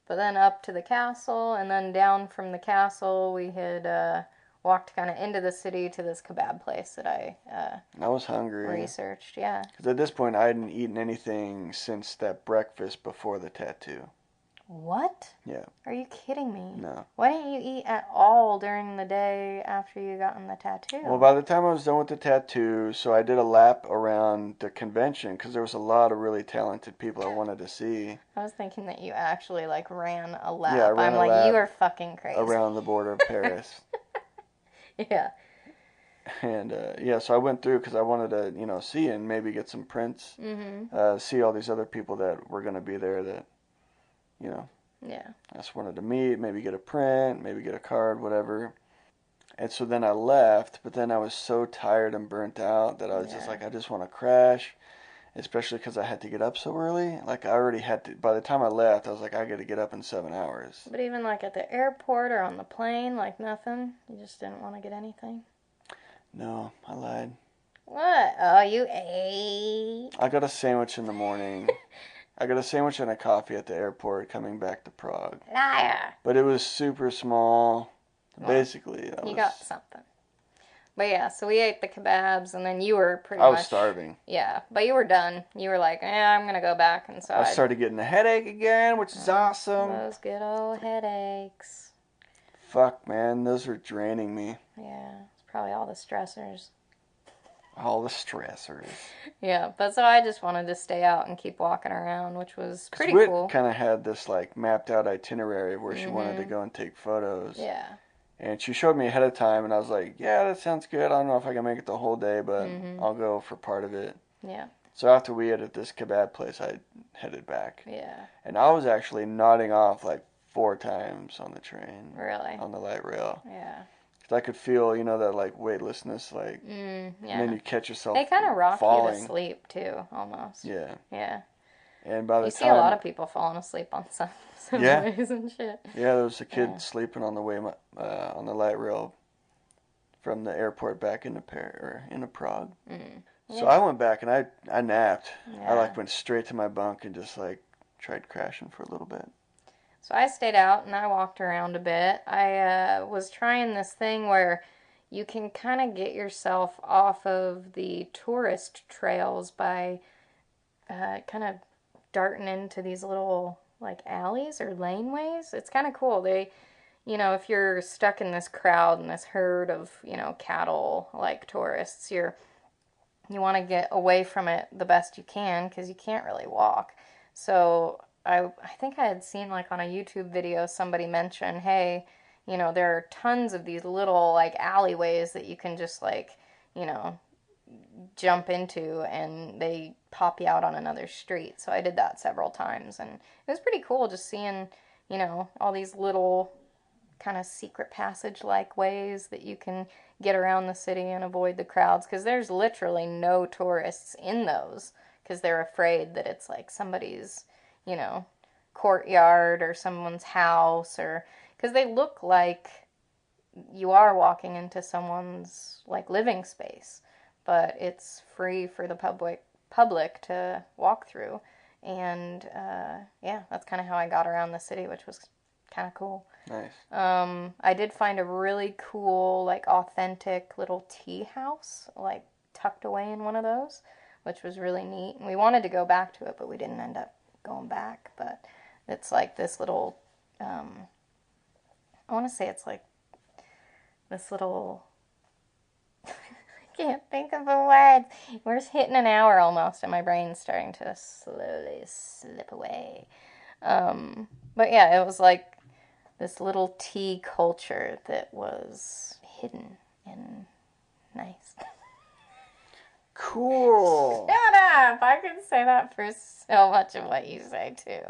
But then up to the castle, and then down from the castle, we had walked kind of into the city to this kebab place that I was hungry. Researched, yeah. Because at this point, I hadn't eaten anything since that breakfast before the tattoo. What? Yeah. Are you kidding me? No. Why didn't you eat at all during the day after you gotten the tattoo? Well, by the time I was done with the tattoo, so I did a lap around the convention because there was a lot of really talented people I wanted to see. I was thinking that you actually ran a lap. Yeah, I ran I'm a like, lap you are fucking crazy. around the border of Paris. Yeah. And so I went through because I wanted to, see and maybe get some prints. Mm-hmm. See all these other people that were going to be there that, Yeah. I just wanted to meet, maybe get a print, maybe get a card, whatever. And so then I left, but then I was so tired and burnt out that I was just like, I just want to crash, especially because I had to get up so early. Like, I already had to, by the time I left, I was like, I got to get up in 7 hours. But even at the airport or on the plane, nothing? You just didn't want to get anything? No, I lied. What? Oh, you ate? I got a sandwich in the morning. I got a sandwich and a coffee at the airport coming back to Prague. Liar! But it was super small. Well, basically, you got something. But yeah, so we ate the kebabs, and then you were pretty I was much starving. yeah, but you were done. You were like, I'm gonna go back I inside. started getting a headache again, which is awesome. Those good old headaches. Fuck, man, those are draining me. Yeah, it's probably all the stressors. All the stressors. Yeah, but so I just wanted to stay out and keep walking around, which was pretty Whit cool. kind of had this like mapped out itinerary of where she wanted to go and take photos. Yeah. And she showed me ahead of time, and I was like, yeah, that sounds good. I don't know if I can make it the whole day, but I'll go for part of it. Yeah. So after we ate at this kebab place, I headed back. Yeah. And I was actually nodding off like 4 times on the train. Really? On the light rail. Yeah. Cause I could feel, that like weightlessness, like, Yeah. and then you catch yourself They kind of rock falling. you to sleep too, almost. Yeah. Yeah. And by the you time see a lot of people falling asleep on some ways and shit. Yeah, there was a kid sleeping on the way on the light rail from the airport back into Prague. So I went back and I napped. Yeah. I like went straight to my bunk and just like tried crashing for a little bit. So I stayed out and I walked around a bit. I was trying this thing where you can kind of get yourself off of the tourist trails by kind of darting into these little like alleys or laneways. It's kind of cool. They, if you're stuck in this crowd and this herd of, cattle like tourists, you want to get away from it the best you can because you can't really walk. So I think I had seen like on a YouTube video somebody mention, hey, there are tons of these little like alleyways that you can just like, jump into and they pop you out on another street. So I did that several times and it was pretty cool just seeing, all these little kind of secret passage like ways that you can get around the city and avoid the crowds because there's literally no tourists in those because they're afraid that it's like somebody's, courtyard or someone's house or because they look like you are walking into someone's like living space, but it's free for the public to walk through. And that's kind of how I got around the city, which was kind of cool. Nice. I did find a really cool, like, authentic little tea house, like, tucked away in one of those, which was really neat. And we wanted to go back to it, but we didn't end up going back. But it's like this little, I want to say it's like this little, I can't think of the words. We're hitting an hour almost, and my brain's starting to slowly slip away. But yeah, it was like this little tea culture that was hidden and nice. Cool. Shut up! I could say that for so much of what you say too.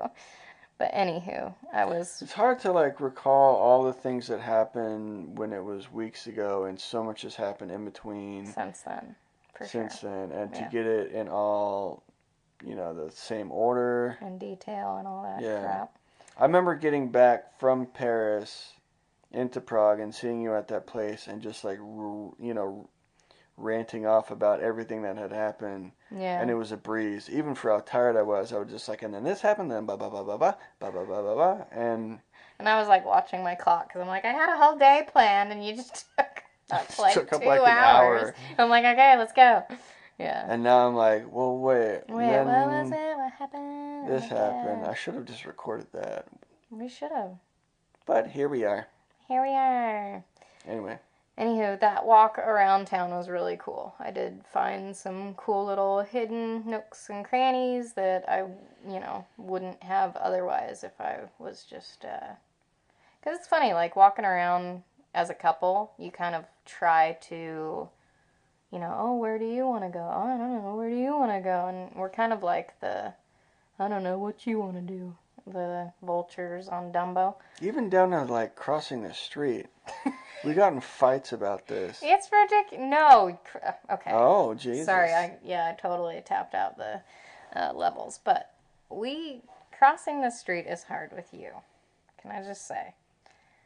But anywho, It's hard to like recall all the things that happened when it was weeks ago, and so much has happened in between since then, and to get it in all, the same order and detail and all that crap. I remember getting back from Paris into Prague and seeing you at that place and just like, ranting off about everything that had happened. Yeah. And it was a breeze. Even for how tired I was just like, and then this happened, then blah, blah, blah, blah, blah, blah, blah, blah, blah, blah. And I was like watching my clock because I'm like, I had a whole day planned and you just took up 2 like an hours. hour. I'm like, okay, let's go. Yeah. And now I'm like, well, wait. What was it? What happened? This happened. I should have just recorded that. We should have. But here we are. Here we are. Anyway. Anywho, that walk around town was really cool. I did find some cool little hidden nooks and crannies that I, wouldn't have otherwise if I was just, because it's funny, like walking around as a couple, you kind of try to, oh, where do you want to go? Oh, I don't know, where do you want to go? And we're kind of like the, I don't know, what you want to do. The vultures on Dumbo. Even down to like crossing the street. We got in fights about this. It's ridiculous. No. Okay. Oh, Jesus. Sorry, I totally tapped out the levels. But crossing the street is hard with you. Can I just say?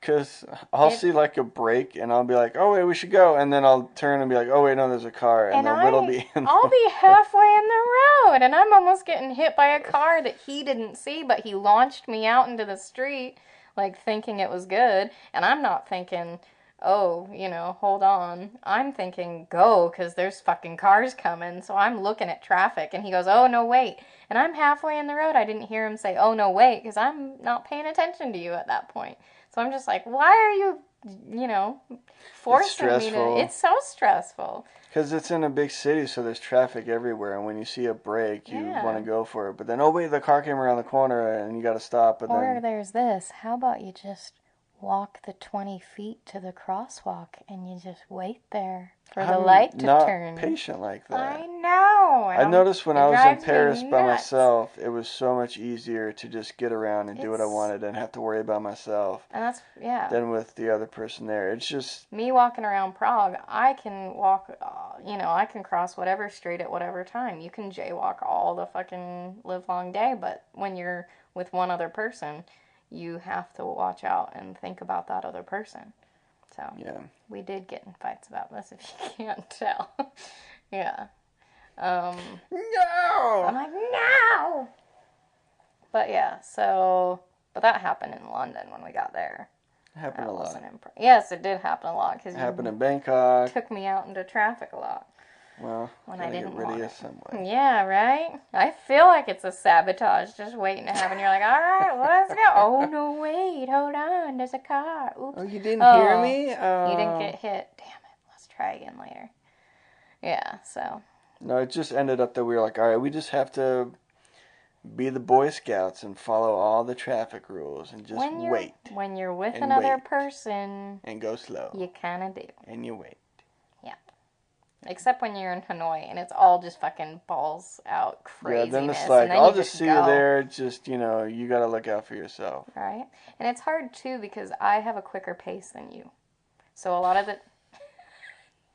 Because I'll see like a break and I'll be like, oh, wait, we should go. And then I'll turn and be like, oh, wait, no, there's a car. And then it'll be in I'll be halfway in the road and I'm almost getting hit by a car that he didn't see, but he launched me out into the street like thinking it was good. And I'm not thinking, oh, hold on. I'm thinking go because there's fucking cars coming. So I'm looking at traffic and he goes, oh, no, wait. And I'm halfway in the road. I didn't hear him say, oh, no, wait, because I'm not paying attention to you at that point. So I'm just like, why are you, It's forcing me to. stressful. It's so stressful. Because it's in a big city, so there's traffic everywhere, and when you see a break, you want to Yeah. go for it. But then, oh wait, the car came around the corner, and you got to stop. But Or then, there's this. How about you just walk the 20 feet to the crosswalk and you just wait there for the I'm light to not turn? patient like I that. know. I noticed when It I was in drives me Paris by nuts. myself, it was so much easier to just get around and do what I It's, wanted and have to worry about myself and that's, yeah. than with the other person there. It's just, Me walking around Prague, I can walk, I can cross whatever street at whatever time. You can jaywalk all the fucking live long day, but when you're with one other person, you have to watch out and think about that other person. So, yeah. we did get in fights about this, if you can't tell. Yeah. Um, I'm No! like, no! But yeah, but that happened in London when we got there. It happened a That lot. wasn't Yes, it did happen a lot because It happened you in Bangkok. took me out into traffic a lot Well, when I gotta get didn't rid of want you it. some way. Yeah, right? I feel like it's a sabotage just waiting to happen. You're like, all right, let's go. Oh, no, wait, hold on. There's a car. Oops. Oh, you didn't hear Oh, me? you didn't get hit. Damn it. Let's try again later. Yeah, so. No, it just ended up that we were like, all right, we just have to be the Boy Scouts and follow all the traffic rules and just wait When you're with and another wait person, and go slow you kind of do. and you wait. Yep. Except when you're in Hanoi and it's all just fucking balls out Yeah, then it's craziness, and like, then I'll you just just see you go. there. Just, you got to look out for yourself. Right? And it's hard too because I have a quicker pace than you. So a lot of it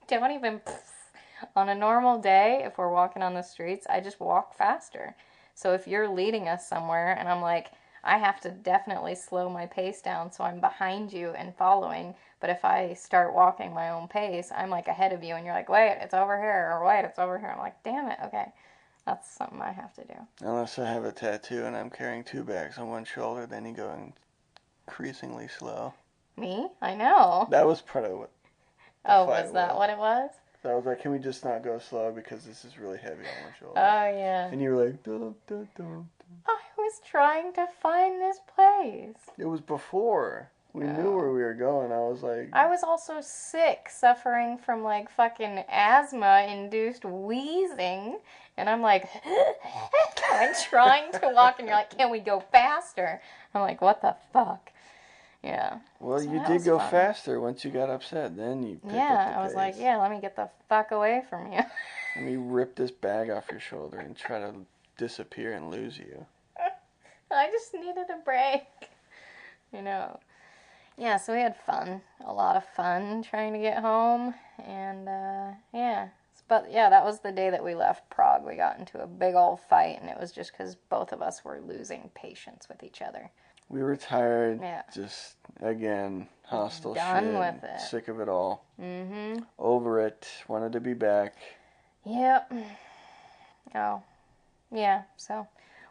don't even on a normal day, if we're walking on the streets, I just walk faster. So if you're leading us somewhere and I'm like, I have to definitely slow my pace down so I'm behind you and following. But if I start walking my own pace, I'm like ahead of you and you're like, wait, it's over here, or wait, it's over here. I'm like, damn it, okay. That's something I have to do. Unless I have a tattoo and I'm carrying two bags on one shoulder, then you go increasingly slow. Me? I know. That was part of what the Oh, fight was that what it was? So I was like, can we just not go slow because this is really heavy on my shoulder? Oh, yeah. And you were like, dun, dun, dun. I was trying to find this place. It was before. We knew where we were going. I was like... I was also sick, suffering from like fucking asthma-induced wheezing. And I'm like, I'm trying to walk, and you're like, can we go faster? I'm like, what the fuck? Yeah. Well, So you that did was go fun. faster once you got upset. Then you picked up the Yeah, I was like, pace. yeah, let me get the fuck away from you. Let me rip this bag off your shoulder and try to disappear and lose you. I just needed a break. You know. Yeah, so we had fun. A lot of fun trying to get home. And, yeah. But, yeah, that was the day that we left Prague. We got into a big old fight, and it was just because both of us were losing patience with each other. We were tired. Yeah. Just, again, hostile Done shit. with it. Sick of it all. Mm-hmm. Over it. Wanted to be back. Yep. Oh. Yeah, so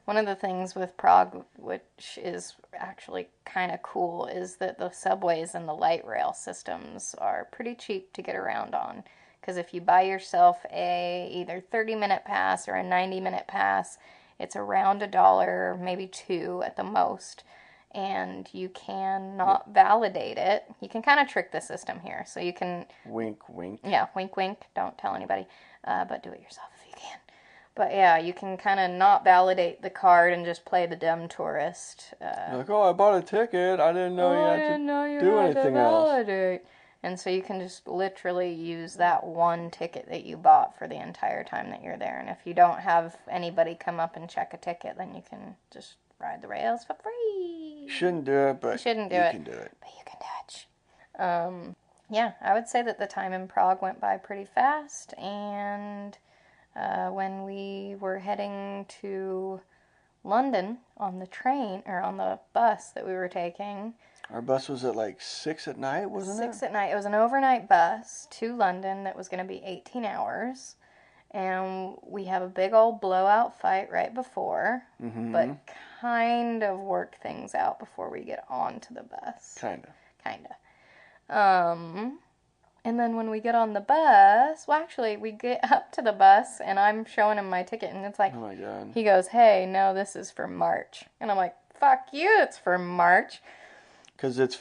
one of the things with Prague, which is actually kind of cool, is that the subways and the light rail systems are pretty cheap to get around on. Because if you buy yourself a either 30-minute pass or a 90-minute pass, it's around $1, maybe $2 at the most. And you cannot validate it. You can kind of trick the system here. So you can... Wink, wink. Yeah, wink, wink. Don't tell anybody. But do it yourself if you can. But yeah, you can kind of not validate the card and just play the dumb tourist. You're like, oh, I bought a ticket. I didn't know you had to do anything else. And so you can just literally use that one ticket that you bought for the entire time that you're there. And if you don't have anybody come up and check a ticket, then you can just ride the rails for free. You shouldn't do it, but you can do it. But you can touch. Yeah, I would say that the time in Prague went by pretty fast. And when we were heading to London on the train, or on the bus that we were taking. Our bus was at like 6 at night, wasn't it? 6 at night. It was an overnight bus to London that was going to be 18 hours. And we have a big old blowout fight right before, but kind of work things out before we get onto the bus. Kind of. And then when we get on the bus, well, actually, we get up to the bus, and I'm showing him my ticket, and it's like, Oh my God. he goes, hey, no, this is for March. And I'm like, fuck you, it's for March. Because it's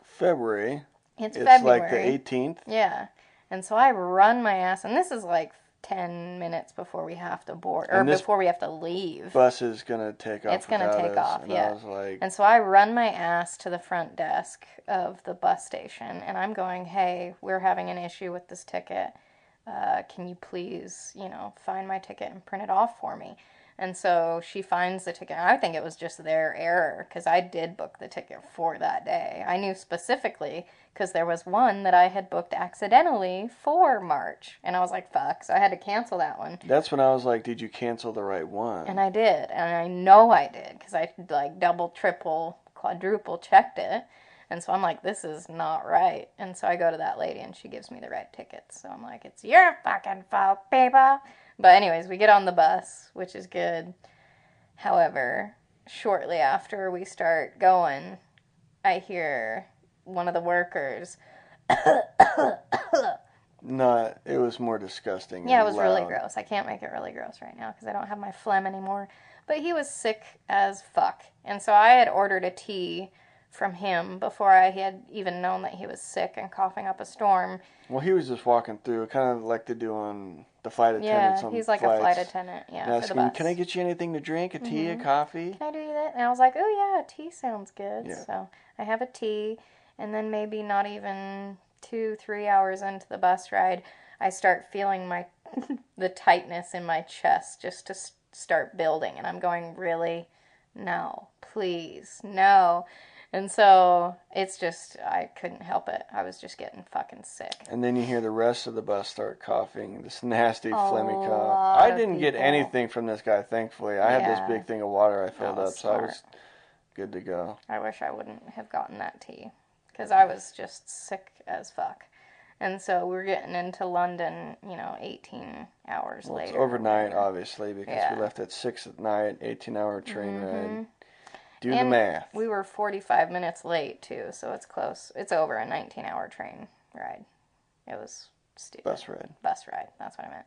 February. It's It's February. like the 18th. Yeah. And so I run my ass, and this is like 10 minutes before we have to board, or before we have to leave. Bus is going to take off. It's going to take off, and yeah. I was like... And so I run my ass to the front desk of the bus station, and I'm going, hey, we're having an issue with this ticket. Can you please, find my ticket and print it off for me? And so she finds the ticket. I think it was just their error, because I did book the ticket for that day. I knew specifically, because there was one that I had booked accidentally for March. And I was like, fuck, so I had to cancel that one. That's when I was like, did you cancel the right one? And I did. And I know I did, because I like double, triple, quadruple checked it. And so I'm like, this is not right. And so I go to that lady, and she gives me the right tickets. So I'm like, it's your fucking fault, baby. But anyways, we get on the bus, which is good. However, shortly after we start going, I hear one of the workers. No, it was more disgusting. Yeah, it was really gross. I can't make it really gross right now because I don't have my phlegm anymore. But he was sick as fuck. And so I had ordered a tea from him before I had even known that he was sick and coughing up a storm. Well, he was just walking through, kind of like they do on the flight attendants. Yeah, on he's like flights, a flight attendant, yeah, asking, for the bus. can I get you anything to drink? A tea, a coffee? Can I do that? And I was like, oh yeah, tea sounds good. Yeah. So I have a tea, and then maybe not even 2-3 hours into the bus ride, I start feeling my the tightness in my chest just to start building, and I'm going, really? No, please, no. And so it's just, I couldn't help it. I was just getting fucking sick. And then you hear the rest of the bus start coughing, this nasty phlegmy cough. I didn't get anything from this guy, thankfully. I had this big thing of water I filled up, so I was good to go. I wish I wouldn't have gotten that tea, because I was just sick as fuck. And so we're getting into London, 18 hours later. It's overnight, obviously, because we left at 6 at night, 18-hour train ride. Do the math. We were 45 minutes late, too, so it's close. It's over a 19-hour train ride. It was stupid. Bus ride. Bus ride, that's what I meant.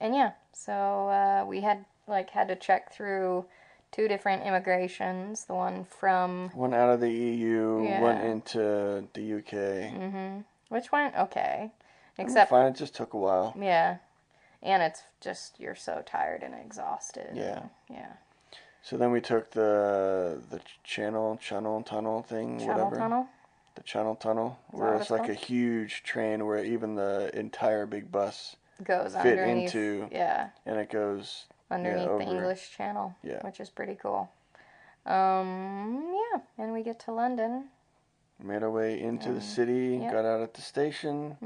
And yeah, so we had to check through 2 different immigrations. The one from... One out of the EU, one into the UK. Which went okay. Except fine, it just took a while. Yeah. And it's just, you're so tired and exhausted. Yeah. Yeah. So then we took the channel tunnel thing, Channel tunnel? The channel tunnel, where it's like a huge train where even the entire big bus goes fit underneath, into. Yeah. And it goes underneath the English Channel. Yeah. Which is pretty cool. Yeah. And we get to London. Made our way into the city, got out at the station.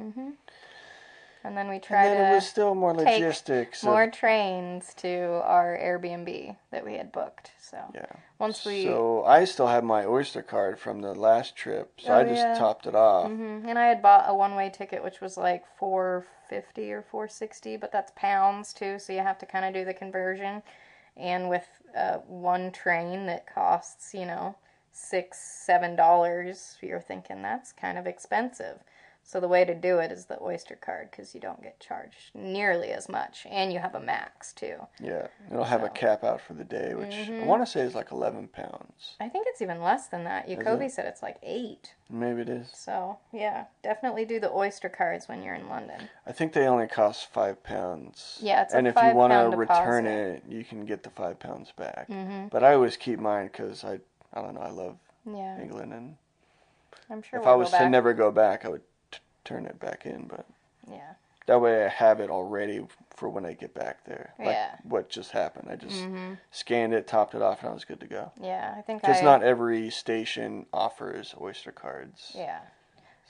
And then we tried to it was still more logistics. More trains to our Airbnb that we had booked. So So I still have my Oyster card from the last trip, so I just topped it off. And I had bought a one-way ticket, which was like $4.50 or $4.60, but that's pounds too, so you have to kind of do the conversion. And with one train that costs, $6-7, you're thinking that's kind of expensive. So the way to do it is the Oyster card, because you don't get charged nearly as much, and you have a max too. Yeah, it'll have a cap out for the day, which I want to say is like 11 pounds. I think it's even less than that. Jacoby said it's like 8. Maybe it is. So yeah, definitely do the Oyster cards when you're in London. I think they only cost £5. Yeah, it's and a £5 if you want to deposit. return it, you can get the £5 back. But I always keep mine because I don't know, I love England, and I'm sure if I was to never go back, I would turn it back in, but that way I have it already for when I get back there. Like what just happened. I just scanned it, topped it off, and I was good to go. Yeah, I think because not every station offers Oyster cards. Yeah.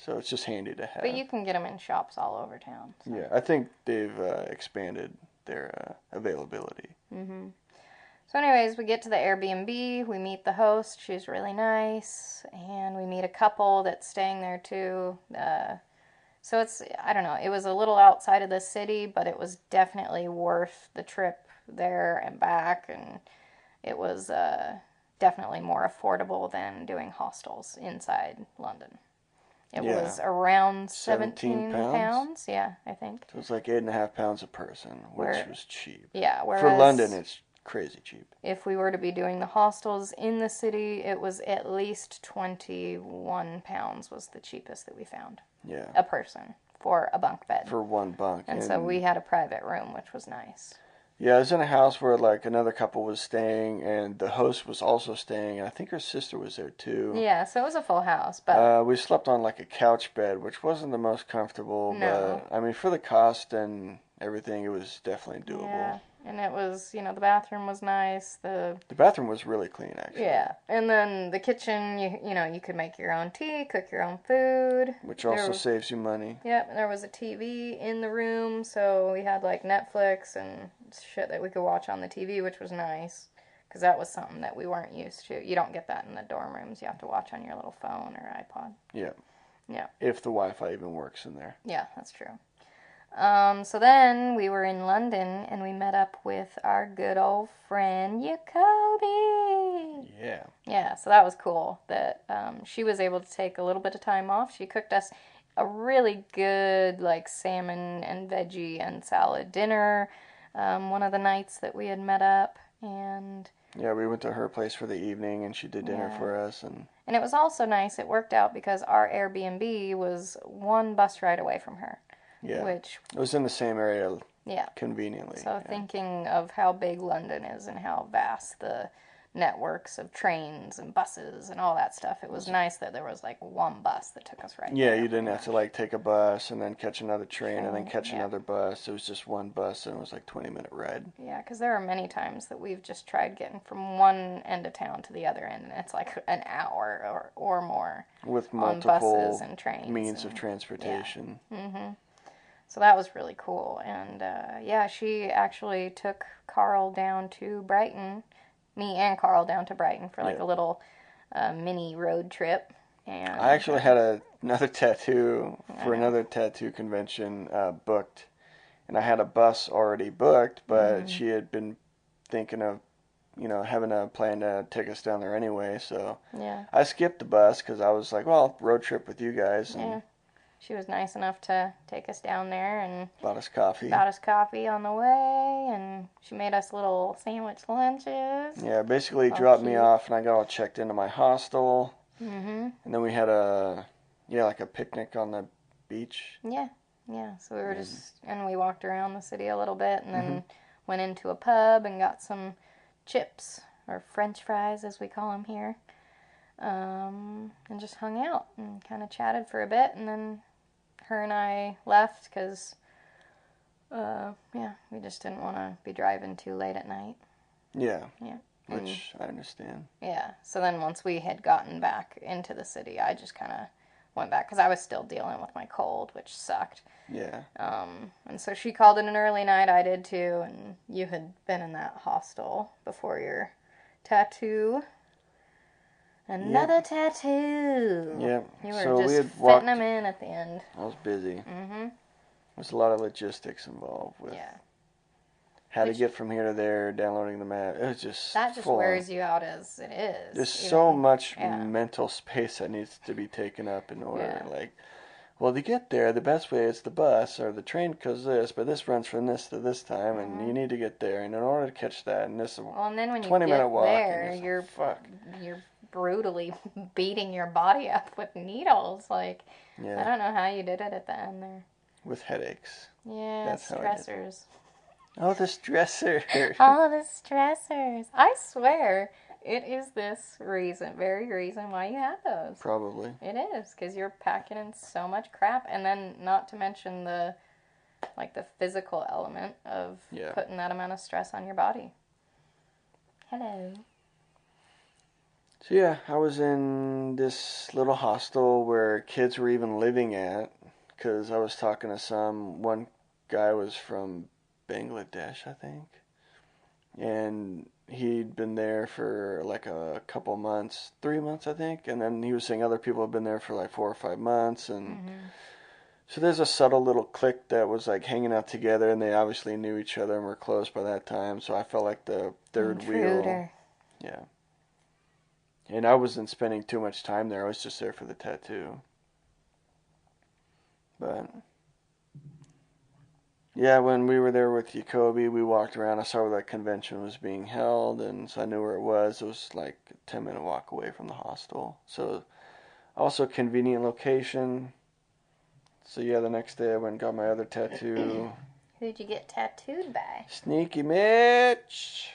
So it's just handy to have. But you can get them in shops all over town. So. Yeah, I think they've expanded their availability. So anyways, we get to the Airbnb, we meet the host, she's really nice, and we meet a couple that's staying there too. So it's, I don't know, it was a little outside of the city, but it was definitely worth the trip there and back, and it was definitely more affordable than doing hostels inside London. It Yeah. was around 17 17 pounds? pounds. Yeah, I think. So it's like 8.5 pounds a person, which was cheap. Yeah, For London, whereas it's crazy cheap. if we were to be doing the hostels in the city, it was at least 21 pounds was the cheapest that we found. Yeah. A person for a bunk bed. For one bunk. And so we had a private room, which was nice. Yeah, I was in a house where like another couple was staying, and the host was also staying, and I think her sister was there too. Yeah, so it was a full house, but we slept on like a couch bed, which wasn't the most comfortable, no. but I mean for the cost and everything, it was definitely doable. Yeah, and it was, the bathroom was nice. The bathroom was really clean, actually. Yeah, and then the kitchen, you could make your own tea, cook your own food. Which also saves you money. Yep, and there was a TV in the room, so we had like Netflix and shit that we could watch on the TV, which was nice. Because that was something that we weren't used to. You don't get that in the dorm rooms. You have to watch on your little phone or iPod. Yeah. Yeah. If the Wi-Fi even works in there. Yeah, that's true. So then we were in London and we met up with our good old friend Jacoby. Yeah. Yeah, so that was cool that she was able to take a little bit of time off. She cooked us a really good like salmon and veggie and salad dinner one of the nights that we had met up. And yeah, we went to her place for the evening and she did dinner for us. And it was also nice. It worked out because our Airbnb was one bus ride away from her. Yeah. Which it was in the same area. Yeah. Conveniently. So thinking of how big London is and how vast the networks of trains and buses and all that stuff, it was nice that there was like one bus that took us right there. Yeah, you didn't have to like take a bus and then catch another train and then catch another bus. It was just one bus and it was like 20-minute ride. Yeah, because there are many times that we've just tried getting from one end of town to the other end, and it's like an hour or more. With multiple buses and trains means of transportation. Yeah. Mm-hmm. So that was really cool. And she actually took Carl down to Brighton, me and Carl down to Brighton for like a little mini road trip. And I actually had another tattoo for another tattoo convention booked. And I had a bus already booked, but she had been thinking of, having a plan to take us down there anyway. So I skipped the bus because I was like, well, road trip with you guys. And she was nice enough to take us down there and bought us coffee. On the way, and she made us little sandwich lunches. Yeah, basically dropped me off, and I got all checked into my hostel. Mm-hmm. And then we had a picnic on the beach. Yeah. So we were and we walked around the city a little bit, and then went into a pub and got some chips, or French fries as we call them here, and just hung out and kind of chatted for a bit, and then her and I left because, we just didn't want to be driving too late at night. Yeah. Which I understand. Yeah. So then once we had gotten back into the city, I just kind of went back because I was still dealing with my cold, which sucked. Yeah. And so she called it an early night. I did too. And you had been in that hostel before your tattoo. Another tattoo. Yeah. You were just fitting them in at the end. I was busy. Mm-hmm. There's a lot of logistics involved with how to get from here to there, downloading the map. It was just that just wears you out as it is. There's so much mental space that needs to be taken up in order. Like, well, to get there, the best way is the bus or the train because this, but this runs from this to this time, and you need to get there. And in order to catch that, and this and then when you 20-minute walk, there, you're brutally beating your body up with needles. Like, I don't know how you did it at the end there. With headaches. Yeah, that's stressors. Oh, the stressors. All the stressors. I swear, it is this very reason why you have those. Probably. It is, because you're packing in so much crap, and then not to mention the physical element of putting that amount of stress on your body. Hello. So I was in this little hostel where kids were even living at, because I was talking to one guy was from Bangladesh, I think, and he'd been there for like a couple months, 3 months, I think, and then he was saying other people have been there for like 4 or 5 months, and so there's a subtle little clique that was like hanging out together, and they obviously knew each other and were close by that time, so I felt like the third wheel. Yeah. And I wasn't spending too much time there. I was just there for the tattoo. But yeah, when we were there with Jacoby, we walked around. I saw where that convention was being held, and so I knew where it was. It was like a 10-minute walk away from the hostel. So also convenient location. So yeah, the next day I went and got my other tattoo. Who'd you get tattooed by? Sneaky Mitch.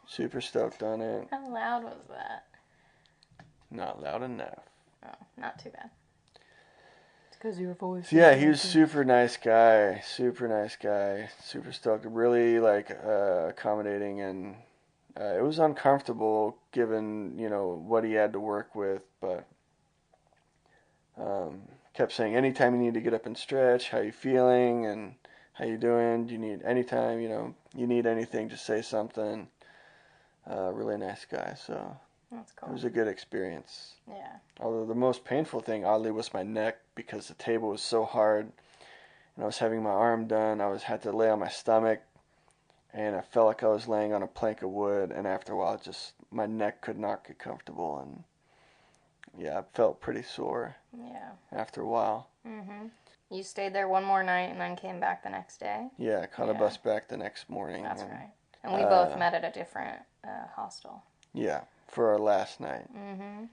Super stoked on it. How loud was that? Not loud enough. Oh, not too bad. It's because your voice. So yeah, he was super nice guy. Super nice guy. Super stoked. Really accommodating, and it was uncomfortable given what he had to work with, but kept saying anytime you need to get up and stretch, how you feeling and how you doing. Do you need anytime you need anything, just say something. Really nice guy. So that's cool. It was a good experience. Yeah. Although the most painful thing, oddly, was my neck because the table was so hard, and I was having my arm done. Had to lay on my stomach, and I felt like I was laying on a plank of wood. And after a while, my neck could not get comfortable, and yeah, I felt pretty sore. Yeah. After a while. Mhm. You stayed there one more night and then came back the next day. Yeah, I caught a bus back the next morning. That's right. And we both met at a different hostel. Yeah, for our last night. Mhm.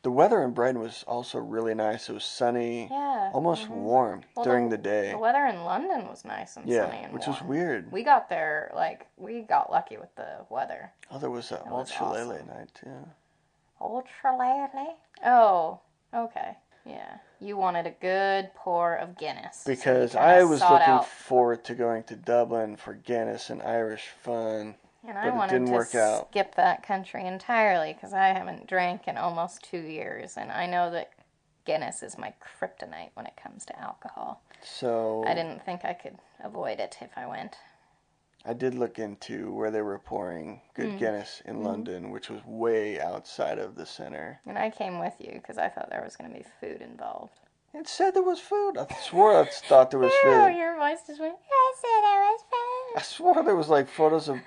The weather in Brighton was also really nice. It was sunny, almost warm during the day. The weather in London was nice and sunny and which warm. was weird. We got there, we got lucky with the weather. Oh, there was an ultra-lele night, too. Ultra-lele? Oh, okay. Yeah. You wanted a good pour of Guinness. Because I was looking forward to going to Dublin for Guinness and Irish fun. And I wanted to skip that country entirely because I haven't drank in almost 2 years. And I know that Guinness is my kryptonite when it comes to alcohol. So I didn't think I could avoid it if I went. I did look into where they were pouring good Guinness in London, which was way outside of the center. And I came with you because I thought there was going to be food involved. It said there was food. I swore I thought there was food. Oh, your voice just went, I said there was food. I swore there was photos of,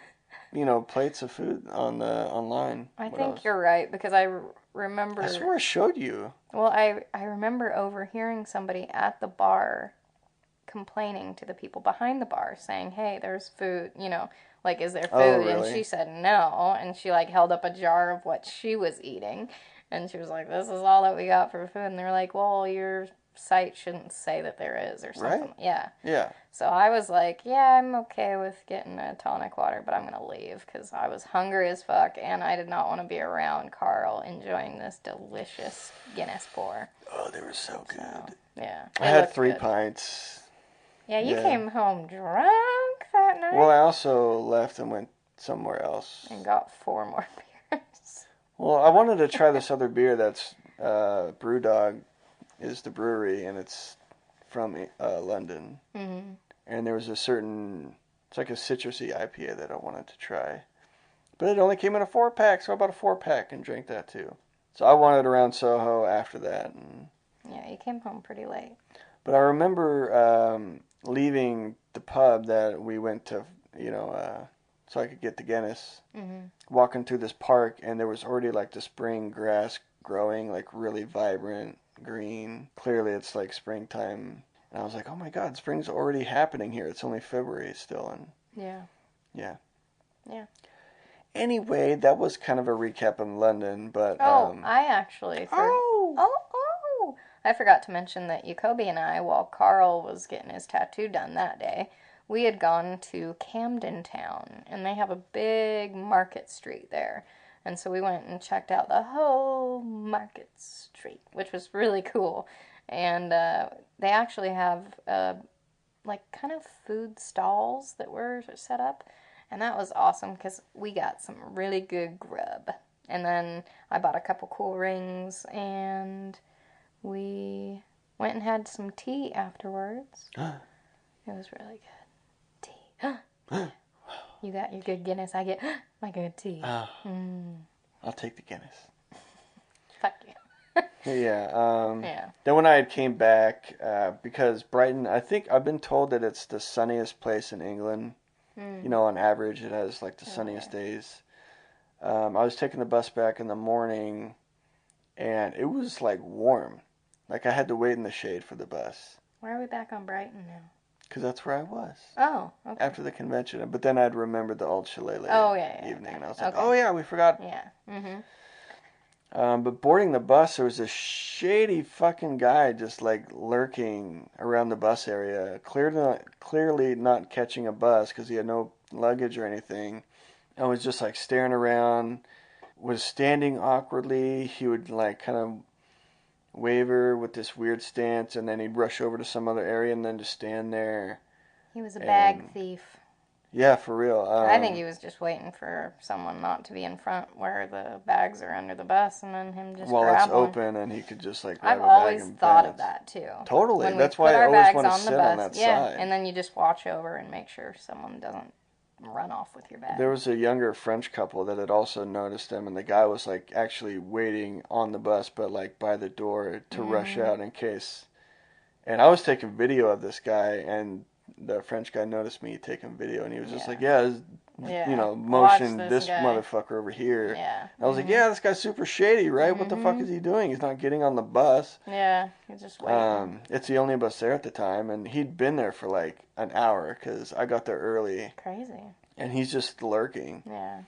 plates of food online. I think you're right because I remember. I swore I showed you. Well, I remember overhearing somebody at the bar complaining to the people behind the bar saying, hey, there's food, is there food? Oh, really? And she said no, and she held up a jar of what she was eating, and she was like, this is all that we got for food, and they're like, well, your site shouldn't say that there is or something. Right? Yeah. So I was like, yeah, I'm okay with getting a tonic water, but I'm gonna leave because I was hungry as fuck and I did not want to be around Carl enjoying this delicious Guinness pour. Oh, they were so good. So, yeah. I had 3 pints. Yeah, you came home drunk that night. Well, I also left and went somewhere else. And got 4 more beers. Well, I wanted to try this other beer that's Brewdog is the brewery, and it's from London. Mm-hmm. And there was it's like a citrusy IPA that I wanted to try. But it only came in a 4-pack, so I bought a 4-pack and drank that too. So I wanted around Soho after that. And yeah, you came home pretty late. But I remember leaving the pub that we went to, so I could get the Guinness, walking through this park, and there was already the spring grass growing, really vibrant green. Clearly it's springtime. And I was like, oh my God, spring's already happening here. It's only February still. And yeah. Anyway, that was kind of a recap of London, but... I actually... I forgot to mention that Jacoby and I, while Carl was getting his tattoo done that day, we had gone to Camden Town, and they have a big market street there. And so we went and checked out the whole market street, which was really cool. And they actually have kind of food stalls that were set up. And that was awesome because we got some really good grub. And then I bought a couple cool rings, and we went and had some tea afterwards. It was really good. Tea. You got your good Guinness, I get my good tea. I'll take the Guinness. Fuck you. Yeah. Then when I came back, because Brighton, I think I've been told that it's the sunniest place in England. On average, it has the sunniest days. I was taking the bus back in the morning, and it was warm. Like, I had to wait in the shade for the bus. Why are we back on Brighton now? Because that's where I was. Oh, okay. After the convention. But then I'd remembered the old Chalet evening. And I was like, okay. oh, yeah, we forgot. Yeah. Mm-hmm. But boarding the bus, there was a shady fucking guy just, like, lurking around the bus area. Clearly not catching a bus because he had no luggage or anything. And was just, like, staring around. Was standing awkwardly. He would, like, kind of waver with this weird stance, and then he'd rush over to some other area and then just stand there. He was a bag thief. Yeah, for real. I think he was just waiting for someone not to be in front where the bags are under the bus, and then him just while grab it's one. open, and he could just like I've grab a bag always and thought bounce. of that too. Totally. When That's we why put I our always bags want to on the sit bus, on that yeah, side. and then you just watch over and make sure someone doesn't run off with your bag. There was a younger French couple that had also noticed him, and the guy was like actually waiting on the bus, but like by the door to rush out in case. And I was taking video of this guy, and the French guy noticed me taking video, and he was just like, motion this guy. motherfucker over here. Yeah. I was like, yeah, this guy's super shady, right? What the fuck is he doing? He's not getting on the bus. Yeah, he's just waiting. It's the only bus there at the time, and he'd been there for like an hour because I got there early. Crazy. And he's just lurking. Yeah.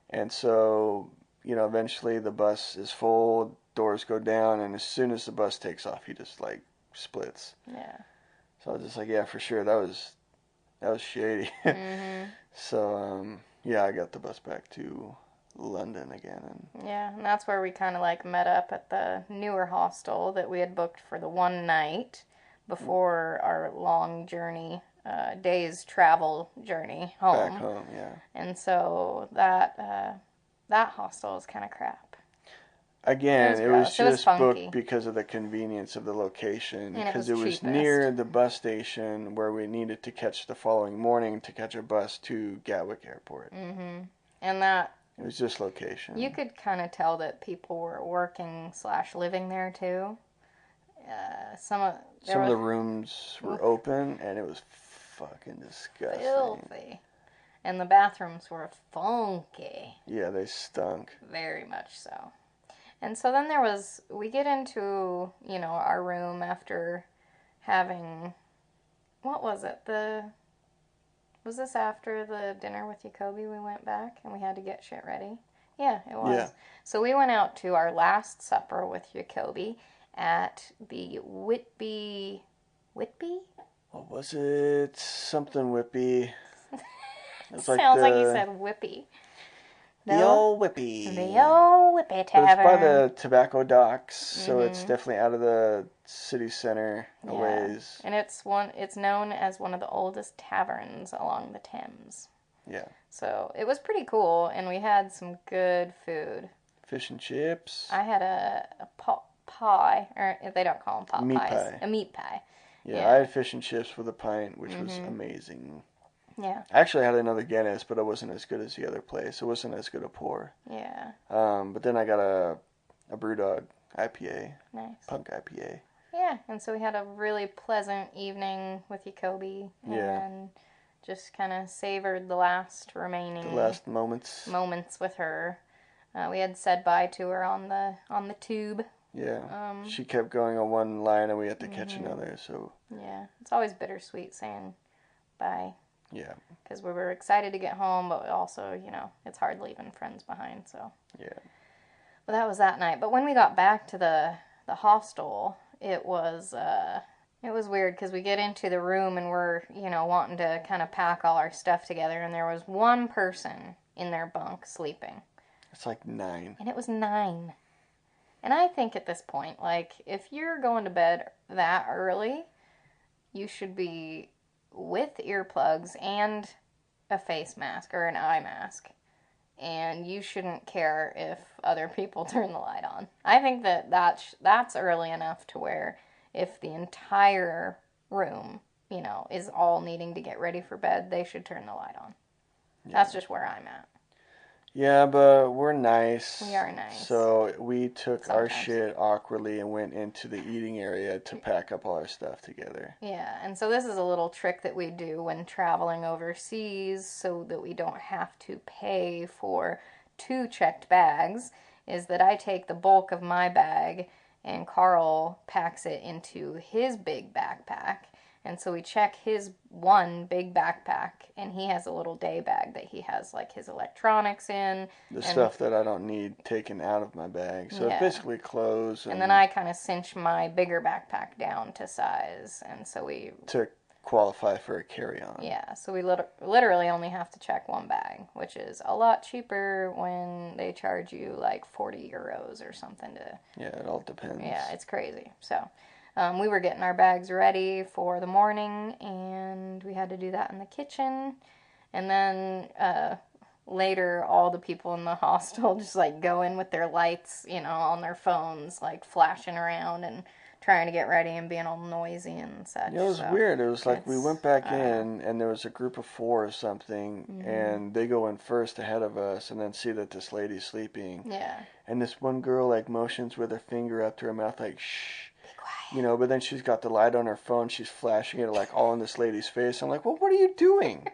And so, eventually the bus is full, doors go down, and as soon as the bus takes off, he just like splits. Yeah. So I was just like, yeah, for sure, that was shady. So, I got the bus back to London again. And that's where we kind of like met up at the newer hostel that we had booked for the one night before our long journey, day's travel journey home. Back home, yeah. And so that hostel is kind of crap. Again, it was just funky. booked because of the convenience of the location. Because it was cheapest. near the bus station where we needed to catch the following morning to catch a bus to Gatwick Airport. Mm-hmm. And that... It was just location. You could kind of tell that people were working/living there too. Some of the rooms were open, and it was fucking disgusting. Filthy. And the bathrooms were funky. Yeah, they stunk. Very much so. And so then we get into, our room after having, what was it? Was this after the dinner with Jacoby we went back and we had to get shit ready? Yeah, it was. Yeah. So we went out to our last supper with Jacoby at the Whitby? What was it? Something Whippy. It sounds like you said Whippy. The old Whippy. The old Whippy Tavern. It's by the tobacco docks, so it's definitely out of the city center a ways. And it's known as one of the oldest taverns along the Thames. Yeah. So it was pretty cool, and we had some good food. Fish and chips. I had a pie, or they don't call them pot meat pies. Pie. A meat pie. Yeah, I had fish and chips with a pint, which was amazing. Yeah. I actually had another Guinness, but it wasn't as good as the other place. It wasn't as good a pour. Yeah. But then I got a Brewdog IPA. Nice. Punk IPA. Yeah, and so we had a really pleasant evening with Jacoby. And just kind of savored the last remaining... The last moments. Moments with her. We had said bye to her on the tube. Yeah. She kept going on one line and we had to catch another, so... Yeah. It's always bittersweet saying bye. Yeah. Because we were excited to get home, but also, it's hard leaving friends behind, so. Yeah. But that was that night. But when we got back to the hostel, it was weird because we get into the room and we're, wanting to kind of pack all our stuff together, and there was one person in their bunk sleeping. It's like 9. And it was 9. And I think at this point, like, if you're going to bed that early, you should be with earplugs and a face mask or an eye mask. And you shouldn't care if other people turn the light on. I think that's early enough to where if the entire room, is all needing to get ready for bed, they should turn the light on. Yeah. That's just where I'm at. Yeah, but we're nice. We are nice. So we took our shit awkwardly and went into the eating area to pack up all our stuff together. Yeah, and so this is a little trick that we do when traveling overseas so that we don't have to pay for 2 checked bags, is that I take the bulk of my bag and Carl packs it into his big backpack. And so we check his one big backpack, and he has a little day bag that he has like his electronics in. The stuff that I don't need taken out of my bag. So it's basically clothes. And then I kind of cinch my bigger backpack down to size. And so we... to qualify for a carry-on. Yeah, so we literally only have to check one bag, which is a lot cheaper when they charge you like 40 euros or something to... Yeah, it all depends. Yeah, it's crazy. So... we were getting our bags ready for the morning, and we had to do that in the kitchen. And then later, all the people in the hostel just like go in with their lights, on their phones, like flashing around and trying to get ready and being all noisy and such. Yeah, it was weird. It was like we went back in, and there was a group of 4 or something, and they go in first ahead of us, and then see that this lady's sleeping. Yeah. And this one girl like motions with her finger up to her mouth, like shh. But then she's got the light on her phone. She's flashing it like all in this lady's face. I'm like, well, what are you doing?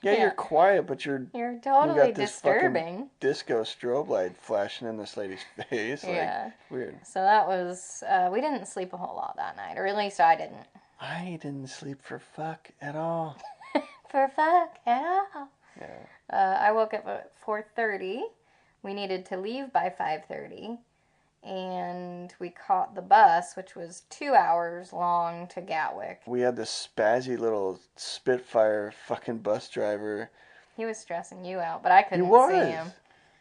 Yeah, you're quiet, but you're totally you got this disturbing. Disco strobe light flashing in this lady's face. Like, weird. So that was, we didn't sleep a whole lot that night, or at least I didn't. I didn't sleep for fuck at all. For fuck at all. Yeah. I woke up at 4:30. We needed to leave by 5:30. And we caught the bus, which was 2 hours long to Gatwick. We had this spazzy little Spitfire fucking bus driver. He was stressing you out, but I couldn't see him.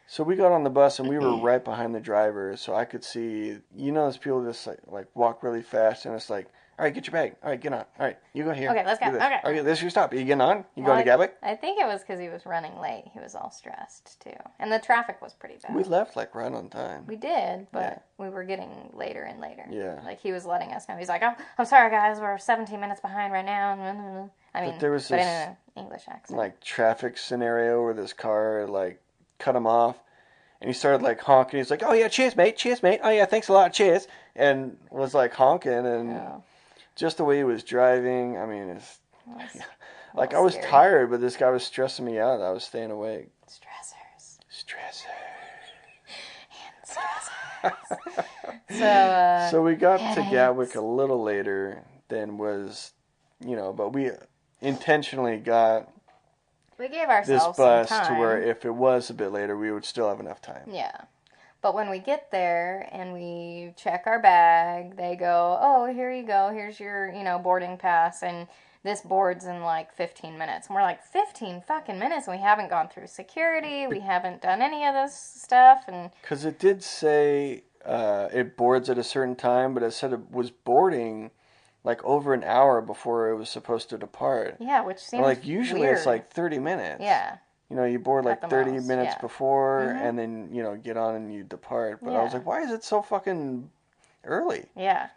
So we got on the bus, and we were right behind the driver, so I could see, those people just like walk really fast, and it's like, all right, get your bag. All right, get on. All right, you go here. Okay, let's go. Okay, this is your stop. Are you getting on? You going to Gatwick? I think it was because he was running late. He was all stressed, too. And the traffic was pretty bad. We left, like, right on time. We did, but we were getting later and later. Yeah. Like, he was letting us know. He's like, oh, I'm sorry, guys. We're 17 minutes behind right now. I mean, but there was in this, an English accent. Like, traffic scenario where this car, like, cut him off. And he started, like, honking. He's like, oh, yeah, cheers, mate. Cheers, mate. Oh, yeah, thanks a lot. Cheers. And was, like, honking. And just the way he was driving, I mean, it's... Like, I was tired, but this guy was stressing me out. I was staying awake. Stressors. And stressors. So we got to Gatwick a little later than was, but we intentionally got... We gave ourselves this bus some time. To where if it was a bit later, we would still have enough time. Yeah. But when we get there and we check our bag, they go, oh, here you go. Here's your, boarding pass. And this boards in like 15 minutes. And we're like, 15 fucking minutes? And we haven't gone through security. We haven't done any of this stuff. And because it did say it boards at a certain time, but it said it was boarding like over an hour before it was supposed to depart. Yeah, which seems like usually weird. It's like 30 minutes. Yeah. You board like 30 minutes before, and then, get on and you depart. But I was like, why is it so fucking early? Yeah.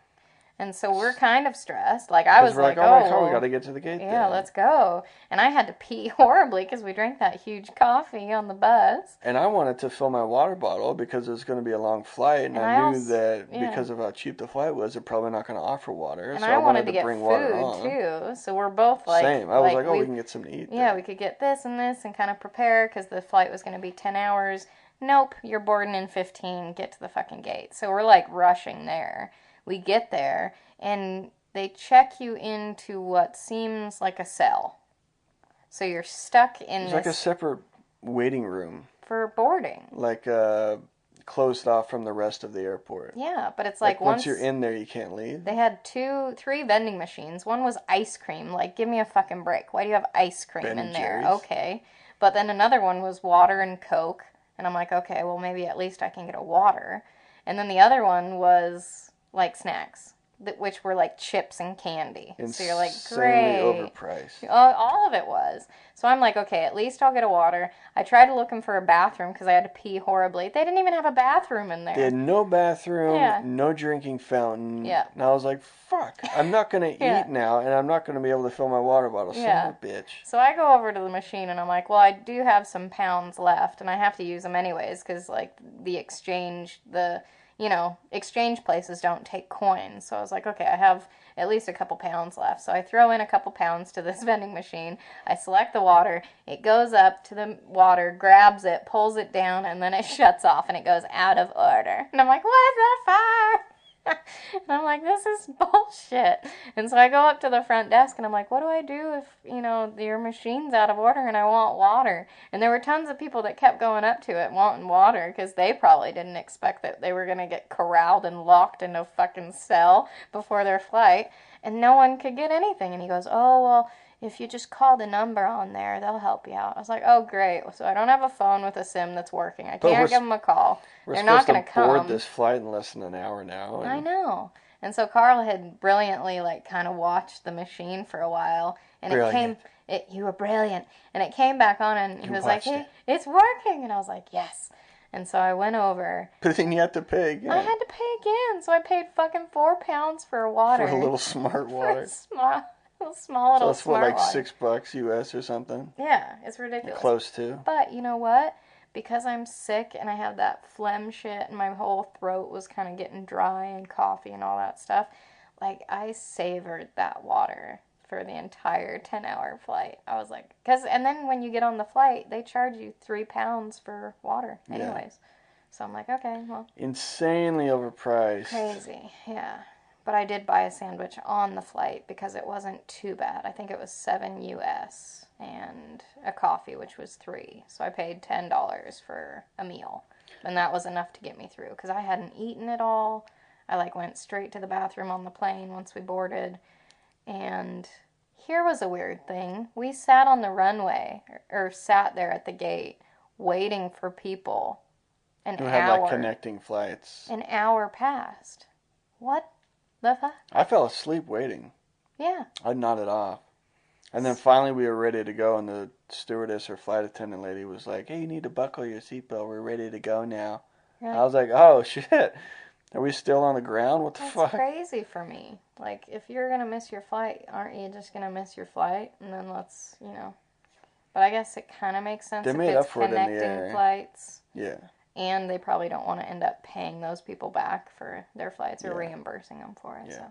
And so we're kind of stressed. Like, I was like, oh my God, we got to get to the gate Yeah, then. let's go. And I had to pee horribly because we drank that huge coffee on the bus. And I wanted to fill my water bottle because it was going to be a long flight. And I knew that because of how cheap the flight was, they're probably not going to offer water. And so I wanted to get bring water food, on. too. So we're both like... Same. I was like, we can get something to eat. Yeah, we could get this and kind of prepare because the flight was going to be 10 hours. Nope, you're boarding in 15. Get to the fucking gate. So we're like rushing there. We get there, and they check you into what seems like a cell. So you're stuck in It's like a separate waiting room. For boarding. Like closed off from the rest of the airport. Yeah, but it's like once you're in there, you can't leave. They had 3 vending machines. One was ice cream. Like, give me a fucking break. Why do you have ice cream in there? Jerry's. Okay. But then another one was water and Coke. And I'm like, okay, well, maybe at least I can get a water. And then the other one was... like snacks, which were like chips and candy. So you're like, great. Overpriced. All of it was. So I'm like, okay, at least I'll get a water. I tried looking for a bathroom because I had to pee horribly. They didn't even have a bathroom in there. They had no bathroom, no drinking fountain. Yeah. And I was like, fuck, I'm not going to eat now, and I'm not going to be able to fill my water bottle. Son of a bitch. So I go over to the machine, and I'm like, well, I do have some pounds left, and I have to use them anyways because, like, exchange places don't take coins. So I was like, okay, I have at least a couple pounds left. So I throw in a couple pounds to this vending machine. I select the water. It goes up to the water, grabs it, pulls it down, and then it shuts off and it goes out of order. And I'm like, what the fuck? And I'm like, this is bullshit. And so I go up to the front desk and I'm like, what do I do if, your machine's out of order and I want water? And there were tons of people that kept going up to it wanting water because they probably didn't expect that they were going to get corralled and locked in a fucking cell before their flight. And no one could get anything. And he goes, oh, well, if you just call the number on there, they'll help you out. I was like, oh, great. So I don't have a phone with a SIM that's working. I can't give them a call. They're not going to come. We're supposed to board this flight in less than an hour now. I know. And so Carl had brilliantly, kind of watched the machine for a while. And you were brilliant. And it came back on and he was like, hey, it's working. And I was like, yes. And so I went over. But then you had to pay again. I had to pay again. So I paid fucking £4 for water. For a little smart water. Small little so smart like water. $6 US or something? Yeah, it's ridiculous. Close to. But you know what? Because I'm sick and I have that phlegm shit and my whole throat was kind of getting dry and coffee and all that stuff, I savored that water for the entire 10-hour flight. I was like, and then when you get on the flight, they charge you £3 for water anyways. Yeah. So I'm like, okay, well. Insanely overpriced. Crazy, yeah. But I did buy a sandwich on the flight because it wasn't too bad. I think it was $7 US and a coffee, which was $3. So I paid $10 for a meal. And that was enough to get me through because I hadn't eaten at all. I went straight to the bathroom on the plane once we boarded. And here was a weird thing. We sat on the runway or sat there at the gate waiting for people an hour. Who had connecting flights. An hour passed. What? I fell asleep waiting. Yeah. I nodded off. And then finally we were ready to go, and the stewardess or flight attendant lady was like, hey, you need to buckle your seatbelt. We're ready to go now. Really? I was like, oh, shit. Are we still on the ground? What the fuck? That's crazy for me. If you're going to miss your flight, aren't you just going to miss your flight? And then let's, But I guess it kind of makes sense if it's connecting flights. Yeah. And they probably don't want to end up paying those people back for their flights or reimbursing them for it. Yeah. So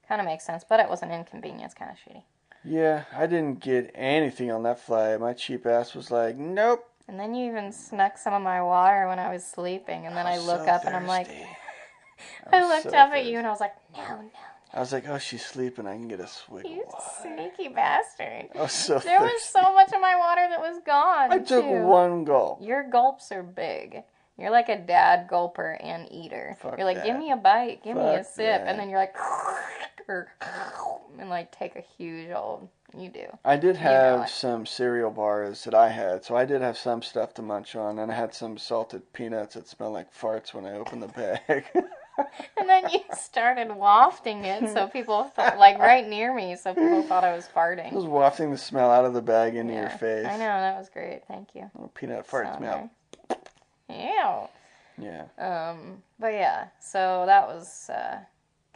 kind of makes sense. But it was an inconvenience, kind of shitty. Yeah, I didn't get anything on that flight. My cheap ass was like, nope. And then you even snuck some of my water when I was sleeping. And then I look up and I'm like, I looked up at you and I was like, no. I was like, oh, she's sleeping. I can get a swig of water. You sneaky bastard. I was so There was so much of my water that was gone, I took one gulp. Your gulps are big. You're like a dad gulper and eater. Fuck you're like, that. Give me a bite, give me a sip, that. And then you're like, and take a huge old. You do. I did have some cereal bars that I had, so I did have some stuff to munch on, and I had some salted peanuts that smelled like farts when I opened the bag. And then you started wafting it, so people thought, right near me, so people thought I was farting. I was wafting the smell out of the bag into your face. I know, that was great. Thank you. Oh, peanut fart smell. Ew. Yeah. But yeah, so that was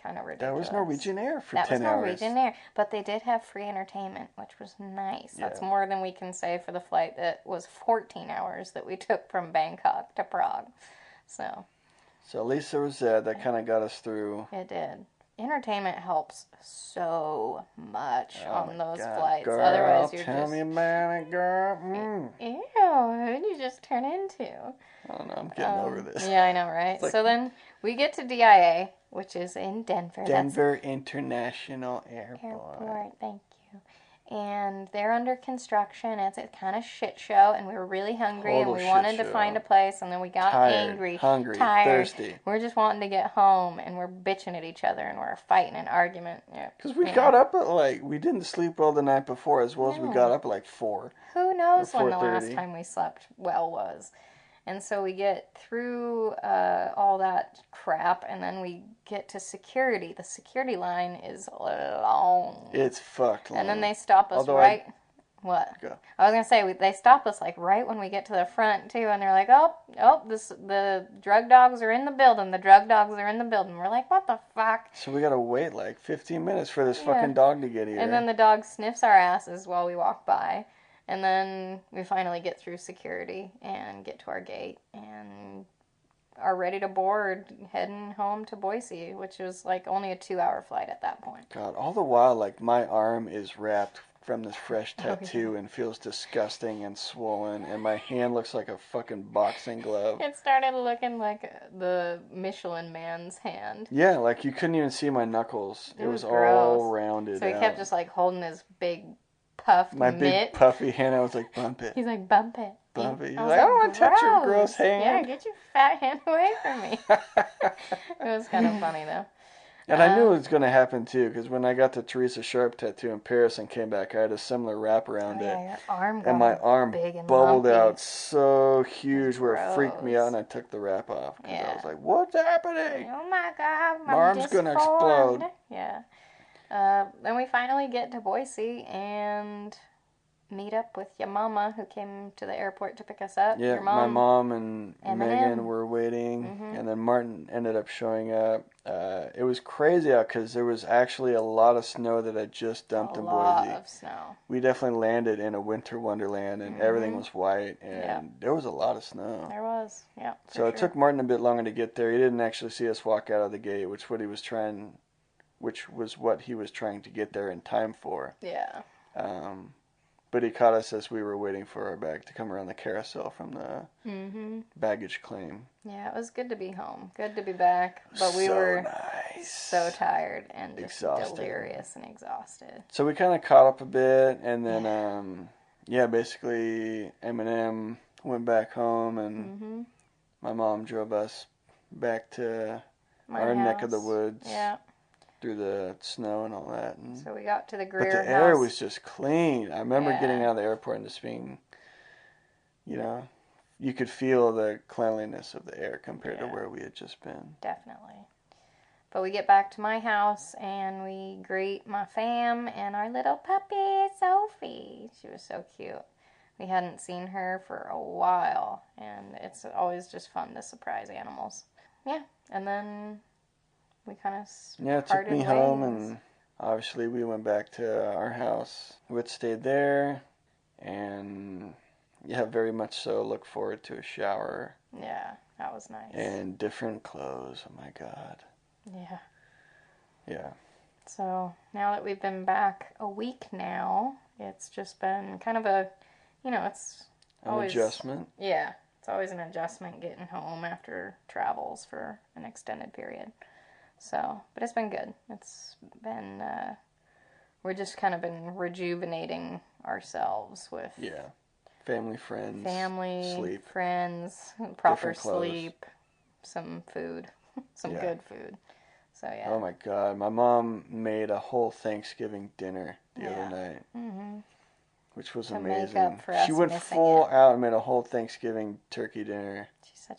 kind of ridiculous. That was Norwegian Air for 10 hours. That was Norwegian Air, but they did have free entertainment, which was nice. Yeah. That's more than we can say for the flight that was 14 hours that we took from Bangkok to Prague. So at least there was that kind of got us through. It did. Entertainment helps so much on those flights. Girl, otherwise, you're tell me about it, girl. Ew, who did you just turn into? I don't know. I'm getting over this. Yeah, I know, right? So then we get to DIA, which is in Denver. Denver International Airport. Thank you. And they're under construction. It's a kind of shit show, and we were really hungry, and we wanted to find a place, and then we got angry, hungry, tired, thirsty. We're just wanting to get home, and we're bitching at each other, and we're fighting an argument. Because we got up at we didn't sleep well the night before, as well as we got up at 4. Who knows when the last time we slept well was? And so we get through all that crap, and then we get to security. The security line is long. It's fucked long. And then they stop us What? Go. I was going to say, they stop us right when we get to the front, too, and they're like, the drug dogs are in the building. The drug dogs are in the building. We're like, what the fuck? So we got to wait 15 minutes for this fucking dog to get here. And then the dog sniffs our asses while we walk by. And then we finally get through security and get to our gate and are ready to board, heading home to Boise, which was only a 2-hour flight at that point. God, all the while, my arm is wrapped from this fresh tattoo and feels disgusting and swollen, and my hand looks like a fucking boxing glove. It started looking like the Michelin Man's hand. Yeah, like you couldn't even see my knuckles. It was gross. all rounded So he out. kept just like holding his big puffed my mitt. big puffy hand. I was like, bump it. He's like, bump it. Bump it. He's I like, I don't want to touch your gross gross. hand. Yeah, get your fat hand away from me. It was kind of funny though. And I knew it was going to happen too, because when I got the Teresa Sharp tattoo in Paris and came back, I had a similar wrap around it. Your arm and my arm big and bubbled lumpy. out so huge where it freaked me Gross. out, and I took the wrap off because I Yeah. was like, "What's happening? Oh my god, my arm's gonna explode." Yeah. Then we finally get to Boise and meet up with your mama who came to the airport to pick us up. Yeah, your mom, my mom and Eminem. Megan were waiting, and then Martin ended up showing up. It was crazy out because there was actually a lot of snow that had just dumped in Boise. A lot of snow. We definitely landed in a winter wonderland, and everything was white, and there was a lot of snow. There was, yeah. So it took Martin a bit longer to get there. He didn't actually see us walk out of the gate, which was what he was trying to get there in time for. Yeah. But he caught us as we were waiting for our bag to come around the carousel from the baggage claim. Yeah, it was good to be home. Good to be back. But we were so tired and just delirious and exhausted. So we kind of caught up a bit, and then, basically Eminem went back home, and my mom drove us back to our neck of the woods. Yeah. Through the snow and all that. And, so we got to the Greer But the air was just clean. I remember getting out of the airport and just being, you could feel the cleanliness of the air compared to where we had just been. Definitely. But we get back to my house and we greet my fam and our little puppy, Sophie. She was so cute. We hadn't seen her for a while, and it's always just fun to surprise animals. Yeah, and then we kind of it took me home, and obviously we went back to our house. We had stayed there, and very much so look forward to a shower. Yeah, that was nice. And different clothes. Oh my God. Yeah. Yeah. So now that we've been back a week now, it's just been kind of a, it's always an adjustment. Yeah, it's always an adjustment getting home after travels for an extended period. So, but it's been good. It's been, we're just kind of been rejuvenating ourselves with family, friends, sleep, friends, proper sleep, some food, some good food. So yeah. Oh my God, my mom made a whole Thanksgiving dinner the other night, which was amazing. She went full out and made a whole Thanksgiving turkey dinner.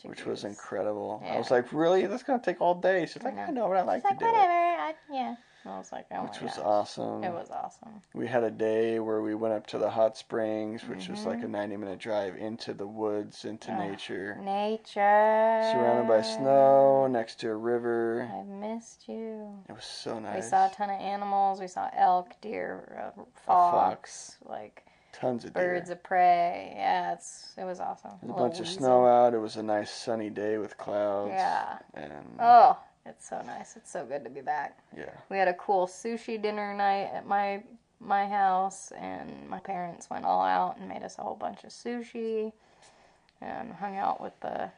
Which was incredible. Yeah. I was like, really? That's going to take all day. She's like, I know, but I like to do whatever. it. And I was like, oh Which was awesome. It was awesome. We had a day where we went up to the hot springs, which was like a 90-minute drive into the woods, into nature. Nature. Surrounded by snow, next to a river. I missed you. It was so nice. We saw a ton of animals. We saw elk, deer, fox, like... Tons of birds of prey. Yeah, it was awesome. There's a bunch of snow out. It was a nice sunny day with clouds. Yeah. And it's so nice. It's so good to be back. Yeah. We had a cool sushi dinner night at my house, and my parents went all out and made us a whole bunch of sushi, and hung out with the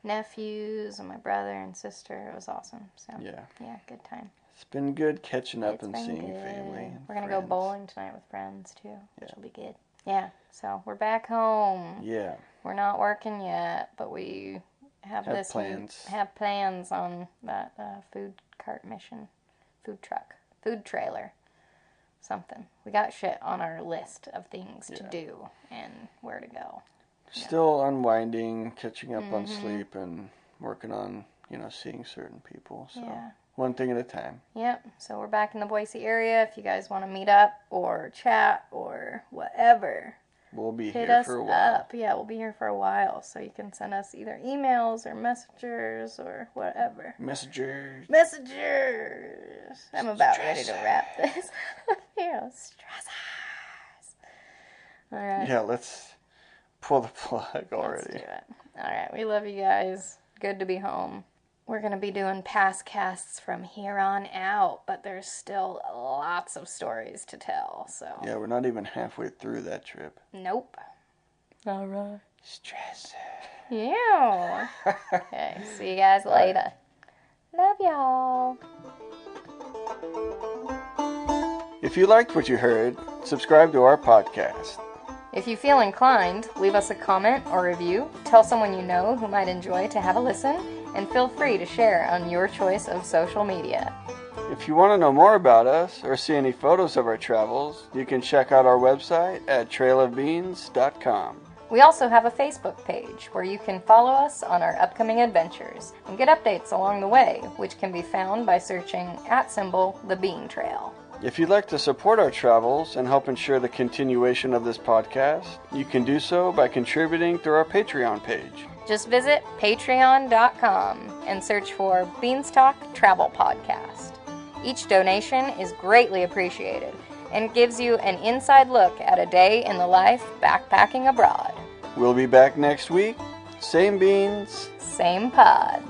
nephews and my brother and sister. It was awesome. So yeah, good time. It's been good catching up and seeing family. We're going to go bowling tonight with friends, too, which will be good. Yeah, so we're back home. Yeah. We're not working yet, but we have plans on that food cart mission, food truck, food trailer, something. We got shit on our list of things to do and where to go. Still unwinding, catching up on sleep, and working on, seeing certain people. So. Yeah. One thing at a time. Yep. So we're back in the Boise area. If you guys want to meet up or chat or whatever, we'll be here for a while. Up. Yeah, we'll be here for a while. So you can send us either emails or messengers or whatever. Messengers. I'm about ready to wrap this. Stressors. All right. Yeah, let's pull the plug already. Let's do it. All right. We love you guys. Good to be home. We're going to be doing past casts from here on out, but there's still lots of stories to tell, so. Yeah, we're not even halfway through that trip. Nope. All right. Stress. Yeah. Okay, see you guys later. Love y'all. If you liked what you heard, subscribe to our podcast. If you feel inclined, leave us a comment or review, tell someone you know who might enjoy to have a listen, and feel free to share on your choice of social media. If you want to know more about us or see any photos of our travels, you can check out our website at trailofbeans.com. We also have a Facebook page where you can follow us on our upcoming adventures and get updates along the way, which can be found by searching @the Bean Trail. If you'd like to support our travels and help ensure the continuation of this podcast, you can do so by contributing through our Patreon page. Just visit patreon.com and search for BeansTalk Travel Podcast. Each donation is greatly appreciated and gives you an inside look at a day in the life backpacking abroad. We'll be back next week. Same beans. Same pod.